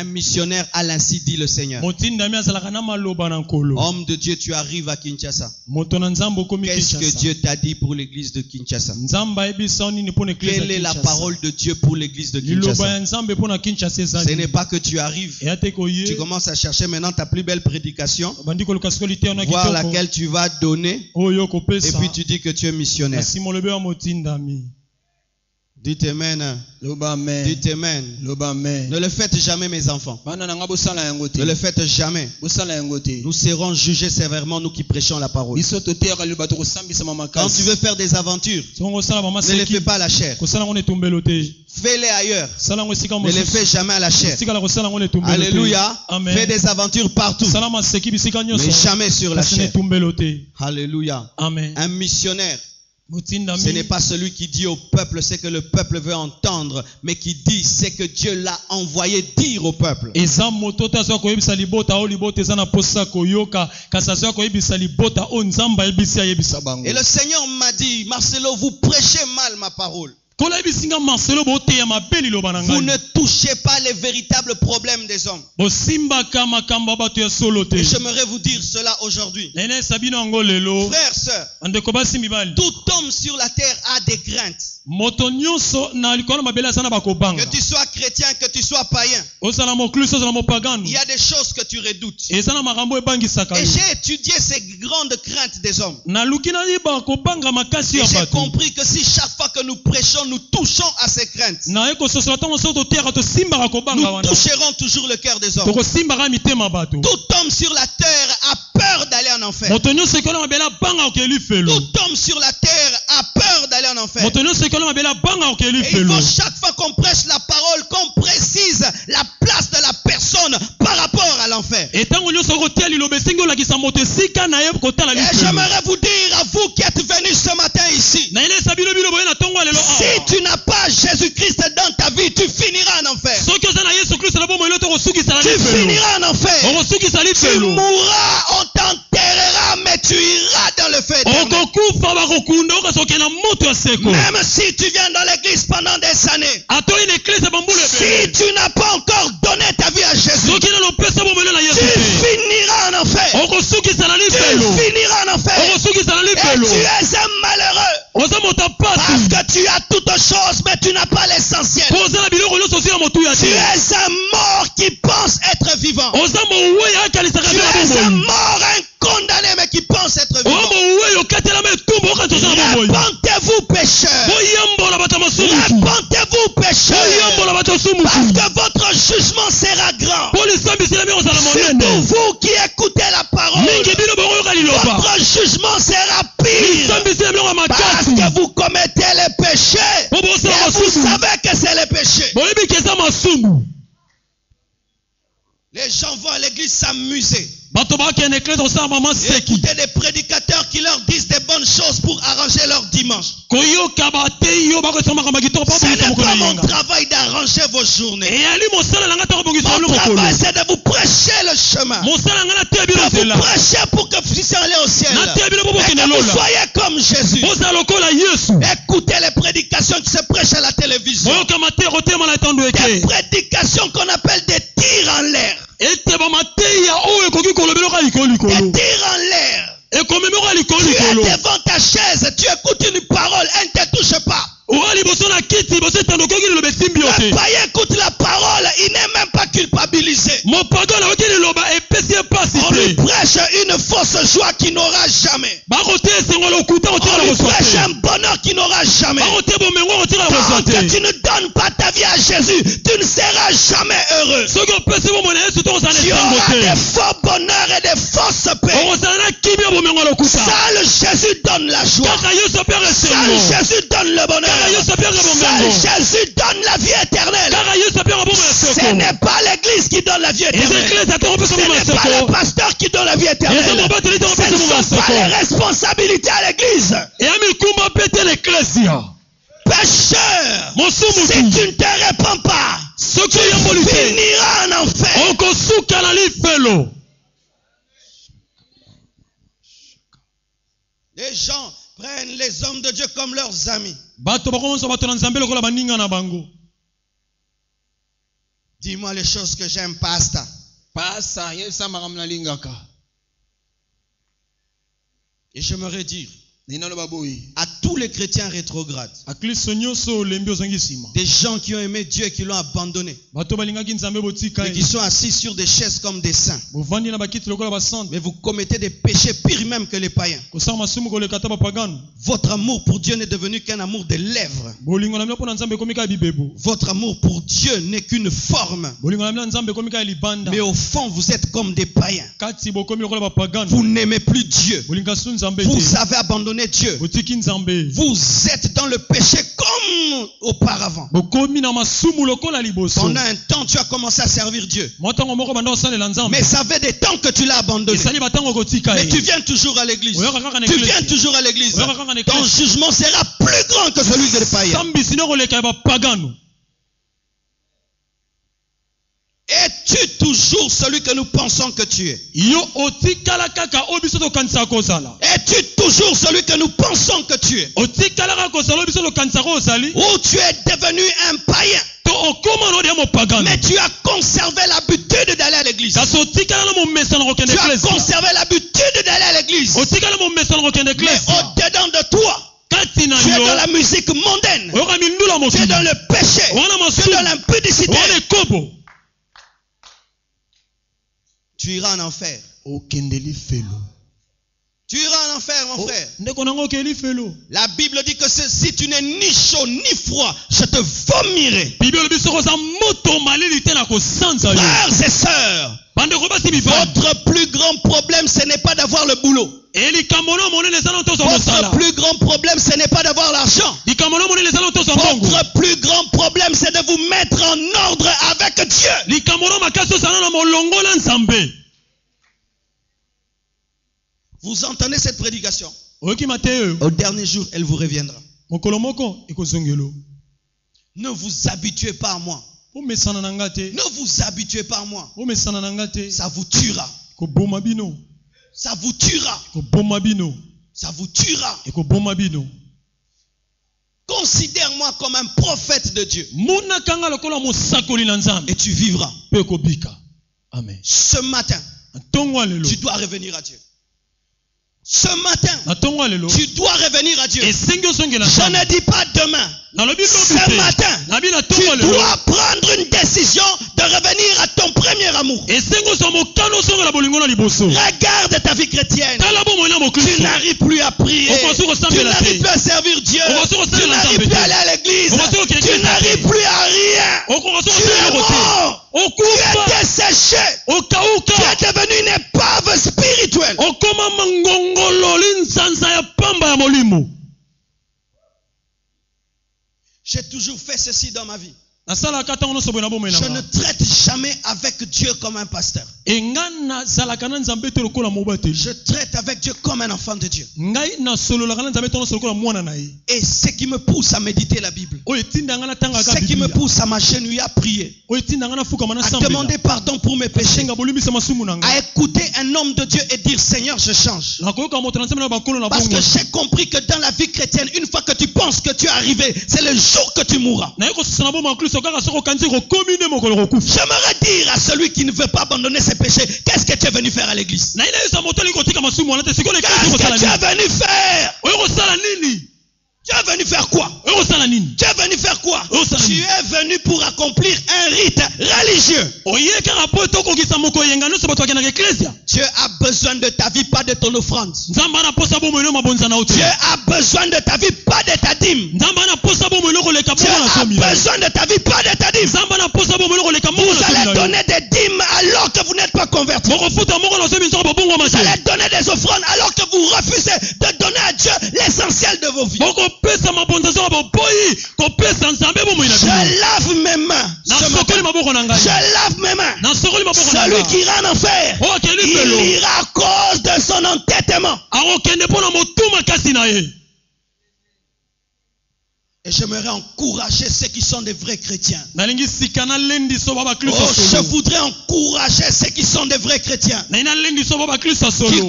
missionnaire a l'ainsi dit le Seigneur. Homme de Dieu, tu arrives à Kinshasa. Qu'est-ce que Dieu t'a dit pour l'église de Kinshasa? Quelle est la parole de Dieu pour l'église de Kinshasa? Ce n'est pas que tu arrives, tu commences à chercher maintenant ta plus belle prédication, voir laquelle tu vas donner, et puis tu dis que tu es missionnaire. Dites amen. Dites amen. Ne le faites jamais, mes enfants. Ne le faites jamais. Nous serons jugés sévèrement, nous qui prêchons la parole. Quand tu veux faire des aventures, ne les fais pas à la chair. Fais-les ailleurs. Ne les fais jamais à la chair. Alléluia. Fais des aventures partout, mais jamais sur la chair. Alléluia. Un missionnaire, ce n'est pas celui qui dit au peuple ce que le peuple veut entendre, mais qui dit ce que Dieu l'a envoyé dire au peuple. Et le Seigneur m'a dit, Marcelo, vous prêchez mal ma parole. Vous ne touchez pas les véritables problèmes des hommes. Et j'aimerais vous dire cela aujourd'hui. Frères, sœurs, tout homme sur la terre a des craintes. Que tu sois chrétien, que tu sois païen, il y a des choses que tu redoutes. Et j'ai étudié ces grandes craintes des hommes. Et j'ai compris que si chaque fois que nous prêchons, nous touchons à ces craintes, nous Nous toucherons toujours le cœur des hommes. Tout homme sur la terre a peur d'aller en enfer. Tout homme sur la terre a peur d'aller en enfer. Et il faut chaque fois qu'on prêche la parole, qu'on précise la place de la personne par rapport à l'enfer. Et j'aimerais vous dire à vous qui êtes venus ce matin ici, si tu n'as pas Jésus-Christ dans ta vie, tu finiras en enfer. Tu finiras en enfer. Tu mourras, on t'enterrera, mais tu iras dans le feu éternel. Même si tu viens dans l'église pendant des années, si tu n'as pas encore donné ta vie à Jésus, tu finiras en enfer. Tu finiras en enfer. Et tu es un malheureux. Parce que tu as toutes choses, mais tu n'as pas l'essentiel. Tu es un mort qui pense être vivant. Tu es un mort, un condamné, mais qui pense être vivant. Répentez-vous, pécheurs. Répentez-vous, pécheurs. Parce que votre jugement sera grand. Surtout vous qui écoutez la parole, votre jugement sera pire. Parce que vous commettez les péchés. Et vous savez que c'est les péchés. Les gens vont à l'église s'amuser. Écouter des prédicateurs qui leur disent des bonnes choses pour arranger leur dimanche. Ce n'est pas mon travail d'arranger vos journées. Mon travail, c'est de vous prêcher le chemin. De vous prêcher pour que vous puissiez aller au ciel. Et que vous soyez comme Jésus. Écoutez les prédications qui se prêchent à la télévision. Des prédications qu'on appelle des tirs en l'air. Des tirs en l'air. Tu es devant ta chaise, tu écoutes une parole, elle ne te touche pas. Le païen écoute la parole, il n'est même pas culpabilisé. On lui prêche une fausse joie qui n'aura jamais. On lui prêche un bonheur qui n'aura jamais. Tant que tu ne donnes pas ta vie à Jésus, tu ne seras jamais heureux. Tu auras des faux bonheurs et des fausses paix. Seul Jésus donne la joie. Seul Jésus donne le bonheur. Seul Jésus donne la vie éternelle. Ce n'est pas l'église qui donne la vie éternelle. Ce n'est pas le pasteur qui donne la vie éternelle. Ce ne sont pas les responsabilités à l'église. Pécheur, si tu ne te répands pas, tu finiras en enfer. Les gens prennent les hommes de Dieu comme leurs amis. Dis-moi les choses que j'aime, pasteur. Et j'aimerais dire à tous les chrétiens rétrogrades, des gens qui ont aimé Dieu et qui l'ont abandonné, et qui sont assis sur des chaises comme des saints, mais vous commettez des péchés pires même que les païens. Votre amour pour Dieu n'est devenu qu'un amour des lèvres. Votre amour pour Dieu n'est qu'une forme, mais au fond vous êtes comme des païens. Vous n'aimez plus Dieu. Vous avez abandonné Dieu. Vous êtes dans le péché comme auparavant. Pendant un temps, tu as commencé à servir Dieu. Mais ça fait des temps que tu l'as abandonné. Mais tu viens toujours à l'église. Tu viens toujours à l'église. Ton jugement sera plus grand que celui des païens. Es-tu toujours celui que nous pensons que tu es? Es-tu toujours celui que nous pensons que tu es? Ou tu es devenu un païen, mais tu as conservé l'habitude d'aller à l'église. Tu as conservé l'habitude d'aller à l'église. Mais au-dedans de toi, tu es dans la musique mondaine. Tu es dans le péché. Tu es dans l'impudicité. Tu iras en enfer. Tu iras en enfer, mon frère. ndeko nango keli felo. La Bible dit que si tu n'es ni chaud ni froid, je te vomirai. Bible biso ko za moto malili te na ko sanza yo. Frères et sœurs, Bandeko basi mibali. votre plus grand problème, ce n'est pas d'avoir le boulot. Elikamono monene zana tozo mosala. Votre plus grand problème, ce n'est pas d'avoir l'argent. Likamono monene zana tozo mbongo. Votre plus grand problème, c'est de vous mettre en ordre avec Dieu. Likamono makaso sana na molongola nzambe. Vous entendez cette prédication? Oki Mateo. Au dernier jour, elle vous reviendra. Mokolo moko ikozongelo. Ne vous habituez pas à moi. O mesana nanga te. Ne vous habituez pas à moi. O mesana nanga te. Ça vous tuera. Ko boma bino. Ça vous tuera. Ko boma bino. Ça vous tuera. E ko boma bino. Considère-moi comme un prophète de Dieu. Muna kanga lokola mosakoli na nzambe. Et tu vivras. Pe ko bika. Amen. Ce matin, tu dois revenir à Dieu. Ce matin, tu dois revenir à Dieu. Je ne dis pas demain. Ce matin, tu dois prendre une décision de revenir à ton premier amour. Regarde ta vie chrétienne. Tu n'arrives plus à prier. Tu n'arrives plus à servir Dieu. Tu n'arrives plus à aller à l'église. Tu n'arrives plus à rien. Tu es mort. Tu es desséché. Tu es devenu une épave spirituelle. J'ai toujours fait ceci dans ma vie. Je ne traite jamais avec Dieu comme un pasteur. Je traite avec Dieu comme un enfant de Dieu. Et ce qui me pousse à méditer la Bible, ce qui me pousse à m'agenouiller à prier, à demander pardon pour mes péchés, à écouter un homme de Dieu et dire Seigneur, je change. Parce que j'ai compris que dans la vie chrétienne, une fois que tu penses que tu es arrivé, c'est le jour que tu mourras. J'aimerais dire à celui qui ne veut pas abandonner ses péchés, qu'est-ce que tu es venu faire à l'église? Qu'est-ce que tu es venu faire? Tu es venu faire quoi? Tu es venu faire quoi? Tu es venu pour accomplir un rite religieux. Dieu a besoin de ta vie, pas de ton offrande. Dieu a besoin de ta vie, pas de ta dîme. Dieu a besoin de ta vie, pas de ta dîme. Vous allez donner des dîmes alors que vous n'êtes pas convertis. Vous allez donner des offrandes alors que vous refusez de donner à Dieu l'essentiel de vos vies. Je lave mes mains. Je lave mes mains. Celui qui ira en enfer, il ira à cause de son entêtement. Et j'aimerais encourager ceux qui sont des vrais chrétiens. Oh, je voudrais encourager ceux qui sont des vrais chrétiens. Qui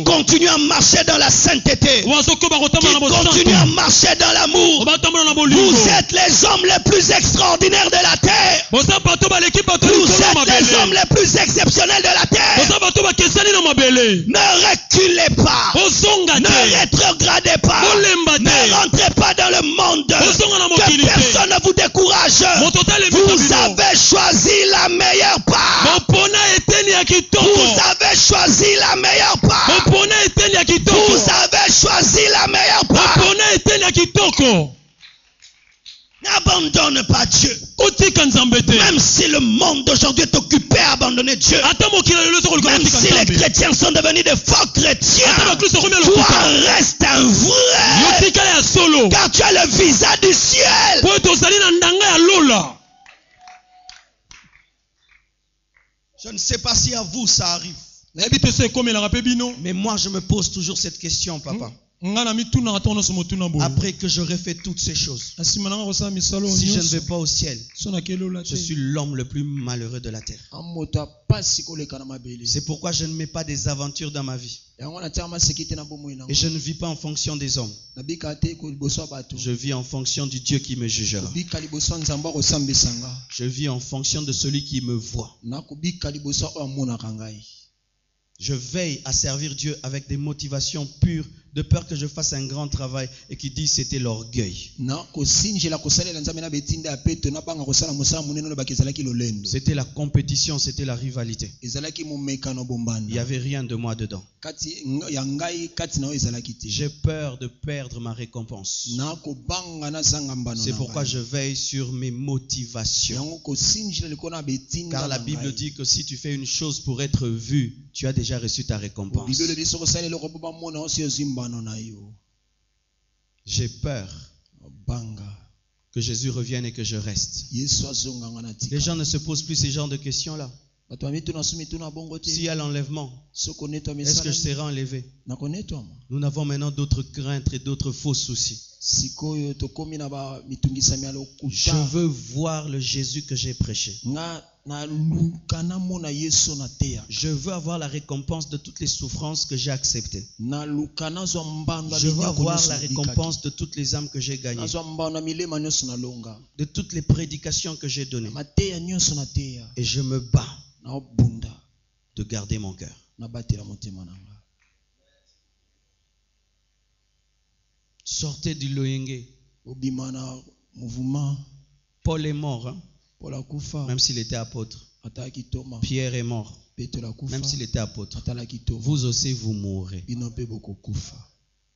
continuent à marcher dans la sainteté. Qui continuent à marcher dans l'amour. Vous êtes les hommes les plus extraordinaires de la terre. Vous êtes les hommes les plus exceptionnels de la terre. Ne reculez pas. Ne rétrogradez pas. Ne rentrez pas dans le monde. Que personne ne vous décourage. Vous avez choisi la meilleure part. Vous avez choisi la meilleure part. Vous avez choisi la meilleure part. N'abandonne pas Dieu. Même si le monde d'aujourd'hui est occupé à abandonner Dieu. Même si les chrétiens sont devenus des faux chrétiens. Toi reste un vrai. Car tu as le visa du ciel. Je ne sais pas si à vous ça arrive. Mais moi je me pose toujours cette question, papa. Après que j'aurai fait toutes ces choses, si je ne vais pas au ciel, je suis l'homme le plus malheureux de la terre. C'est pourquoi je ne mets pas des aventures dans ma vie. Et je ne vis pas en fonction des hommes. Je vis en fonction du Dieu qui me jugera. Je vis en fonction de celui qui me voit. Je veille à servir Dieu avec des motivations pures de peur que je fasse un grand travail et qu'ils disent c'était l'orgueil. C'était la compétition, c'était la rivalité. Il n'y avait rien de moi dedans. J'ai peur de perdre ma récompense. C'est pourquoi je veille sur mes motivations. Car la Bible dit que si tu fais une chose pour être vu, tu as déjà reçu ta récompense. J'ai peur que Jésus revienne et que je reste. Les gens ne se posent plus ces genres de questions-là. S'il y a l'enlèvement, est-ce que je serai enlevé? Nous n'avons maintenant d'autres craintes et d'autres faux soucis. Je veux voir le Jésus que j'ai prêché. Je veux avoir la récompense de toutes les souffrances que j'ai acceptées. Je veux avoir la récompense de toutes les âmes que j'ai gagnées, de toutes les prédications que j'ai données. Et je me bats de garder mon cœur. Sortez du Loyenge. Paul est mort, hein? Même s'il était apôtre. Pierre est mort, même s'il était apôtre. Vous aussi, vous mourrez.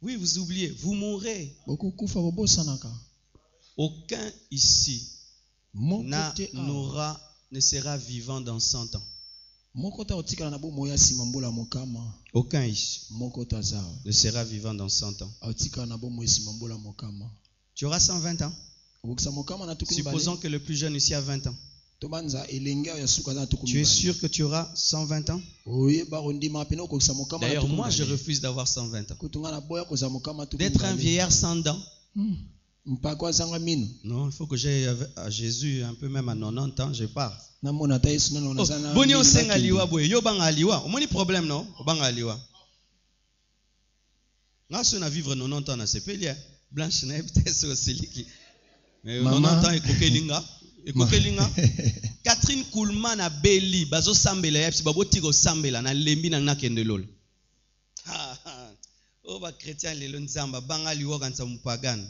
Oui, vous oubliez, vous mourrez. Aucun ici ne sera vivant dans 100 ans. Aucun ici ne sera vivant dans 100 ans. Tu auras 120 ans. Supposons que le plus jeune ici a 20 ans. Tu es sûr que tu auras 120 ans? D'ailleurs, moi, je refuse d'avoir 120 ans. D'être un vieillard sans dents. Non, il faut que j'aille à Jésus un peu, même à 90 ans, je pars. Boni osenga liwa boye, yo banga liwa. Omoni problème non? Banga liwa. Nga so na vivre 90 ans na sepelia. Blanche na peut-être aussi liki. Mais 90 ans ekokelinga. Ekokelinga. Catherine Kuhlman a Beli, bazo sambela yapsi babo tiko sambela na lembi na nakende lolo. Oh ba chrétien lelo nzamba banga liwa kanza mupagano.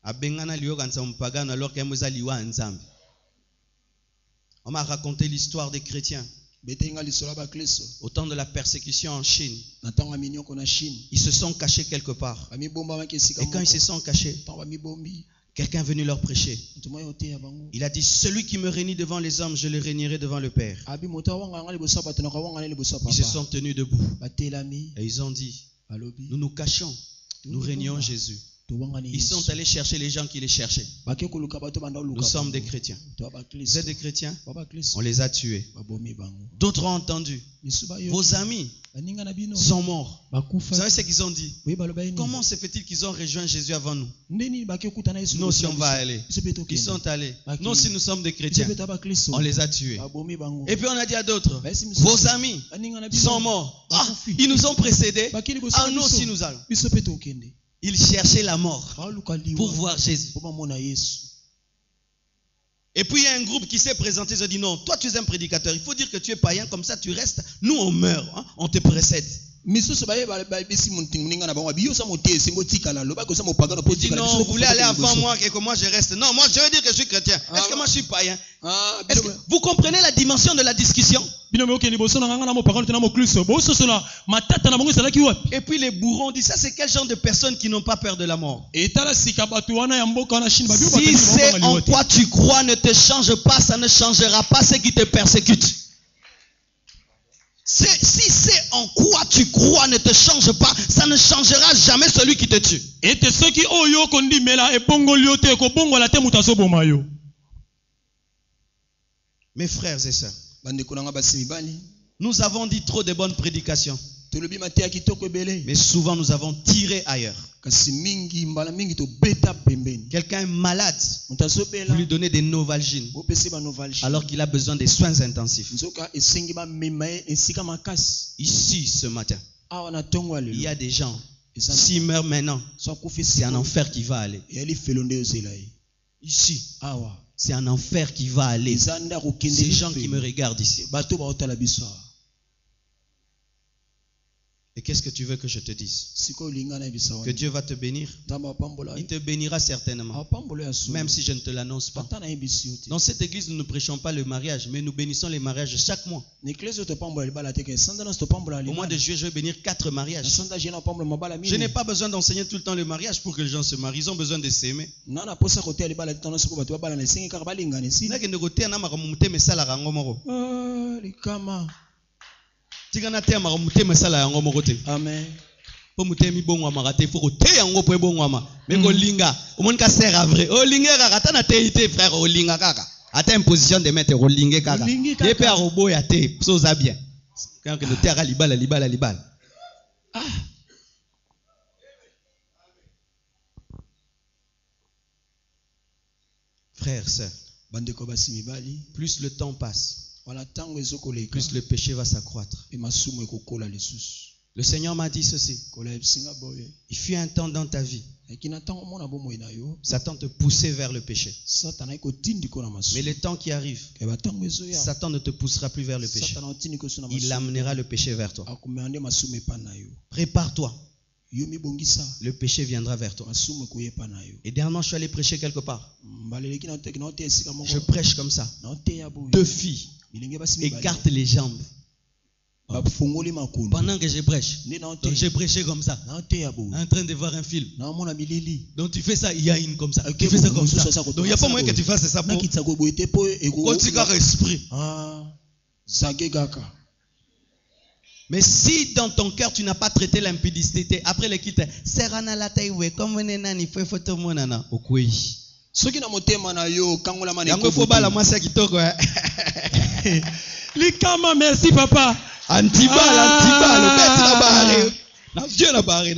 Abengana liwa kanza mupagano alors que moza liwa nzambe. On m'a raconté l'histoire des chrétiens. Au temps de la persécution en Chine, ils se sont cachés quelque part. Et quand ils se sont cachés, quelqu'un est venu leur prêcher. Il a dit, celui qui me réunit devant les hommes, je le réunirai devant le Père. Ils se sont tenus debout. Et ils ont dit, nous nous cachons, nous réunions Jésus. Ils sont allés chercher les gens qui les cherchaient. Nous sommes des chrétiens. Vous êtes des chrétiens? On les a tués. D'autres ont entendu. Vos amis sont morts. Vous savez ce qu'ils ont dit? Comment se fait-il qu'ils ont rejoint Jésus avant nous? Nous aussi on va aller. Ils sont allés. Nous aussi nous sommes des chrétiens. On les a tués. Et puis on a dit à d'autres, vos amis sont morts. Ah, ils nous ont précédés. Ah, nous aussi nous allons. Ils cherchaient la mort pour voir Jésus. Et puis il y a un groupe qui s'est présenté, ils ont dit non, toi tu es un prédicateur, il faut dire que tu es païen, comme ça tu restes, nous on meurt, hein, on te précède. Il dit non, vous voulez aller avant moi et que moi je reste. Non, moi je veux dire que je suis chrétien. Est-ce que moi je suis païen? Est-ce que vous comprenez la dimension de la discussion? Et puis les bourrons disent, ça c'est quel genre de personnes qui n'ont pas peur de la mort? Si c'est en quoi tu crois ne te change pas, ça ne changera pas ceux qui te persécutent. Si c'est en quoi tu crois ne te change pas, ça ne changera jamais celui qui te tue. Mes frères et sœurs, nous avons dit trop de bonnes prédications, mais souvent nous avons tiré ailleurs. Quelqu'un est malade, vous lui donnez des novalgines alors qu'il a besoin des soins intensifs. Ici ce matin, il y a des gens, s'ils meurent maintenant, c'est un enfer qui va aller. Ici, c'est un enfer qui va aller. Ces gens qui me regardent ici. Et qu'est-ce que tu veux que je te dise? Siko linga na bisa Que wana. Dieu va te bénir. Nzambe apambola. Il te bénira certainement, Apambola ya solo. même si je ne te l'annonce pas. Ata na yebisi yo te. Dans cette église, nous ne prêchons pas le mariage, mais nous bénissons les mariages chaque mois. Na eklezia to pambola libala te ke sanda na to pambola Au mois libala. de juillet, je vais bénir 4 Na mariages. sanda jena pambola mabala Je n'ai mine. pas besoin d'enseigner tout le temps le mariage pour que les gens se marient. Ils ont besoin de s'aimer. Nana posa kote libala tano siko bato babala na sengi kaka balingana si. Nakende koteya na makambo motema esala yango moko. Likama. Tikana teya makambo motema esala yango moko te. Amen. Po motema ibongwamaka te, faut koteya yango po ebongwama. Mais kolinga, omoni ka sert à vrai. Olinga kaka ata na teyi te frère, olinga kaka. Ata imposition de mettre olinga kaka. Olingi kaka. Ye pe aroboya te, so za bien. Quand que le terre libala. Frères, sœurs, Bandeko basi mibali. plus le temps passe, Wala tango ezokoleka. plus le péché va s'accroître. E masumu ekokola lisusu. Le Seigneur m'a dit ceci. Kola ebisinga boye. Il fut un temps dans ta vie, Ekina tango mona bomoi na yo. Satan te poussait vers le péché. Satana ekotindi ko na masumu. Mais le temps qui arrive, Ke batango ezoya. Satan ne te poussera plus vers le péché. Satana otindi ko suna Il masumu. amènera le péché vers toi. Akumande masumu epa na yo. Prépare-toi. Yo mibongisa. Le péché viendra vers toi. Masumu koyepa na yo. Et dernièrement, je suis allé prêcher quelque part. Mbaleleki na teki na ote esika moko. Je prêche comme ça. Na ote ya boye. 2 filles Bilenge basi mibali. écartent les jambes Bafungoli makolo. pendant que je prêche. Nde na ote. Donc j'ai prêché comme ça, Na ote ya boye. en train de voir un film. Na mona milili. Donc tu fais ça, il y a une comme ça. Ok, Tu fais ça bon, comme bon, ça. ça, Donc il n'y a pas moyen que tu fasses ça Na pour kitako boye te po eko. continuer esprit. Ah. Zage gaka. Mais si dans ton cœur tu n'as pas traité l'impudicité, après le quitte, serana la taïwe, comme on est nani, faut photo monana, okui. Soki na motema na yo kangola mane. Yango faut bala mwasi kitoko eh. Likama, merci papa. Antibal, le bête la barre. Na Dieu la barre.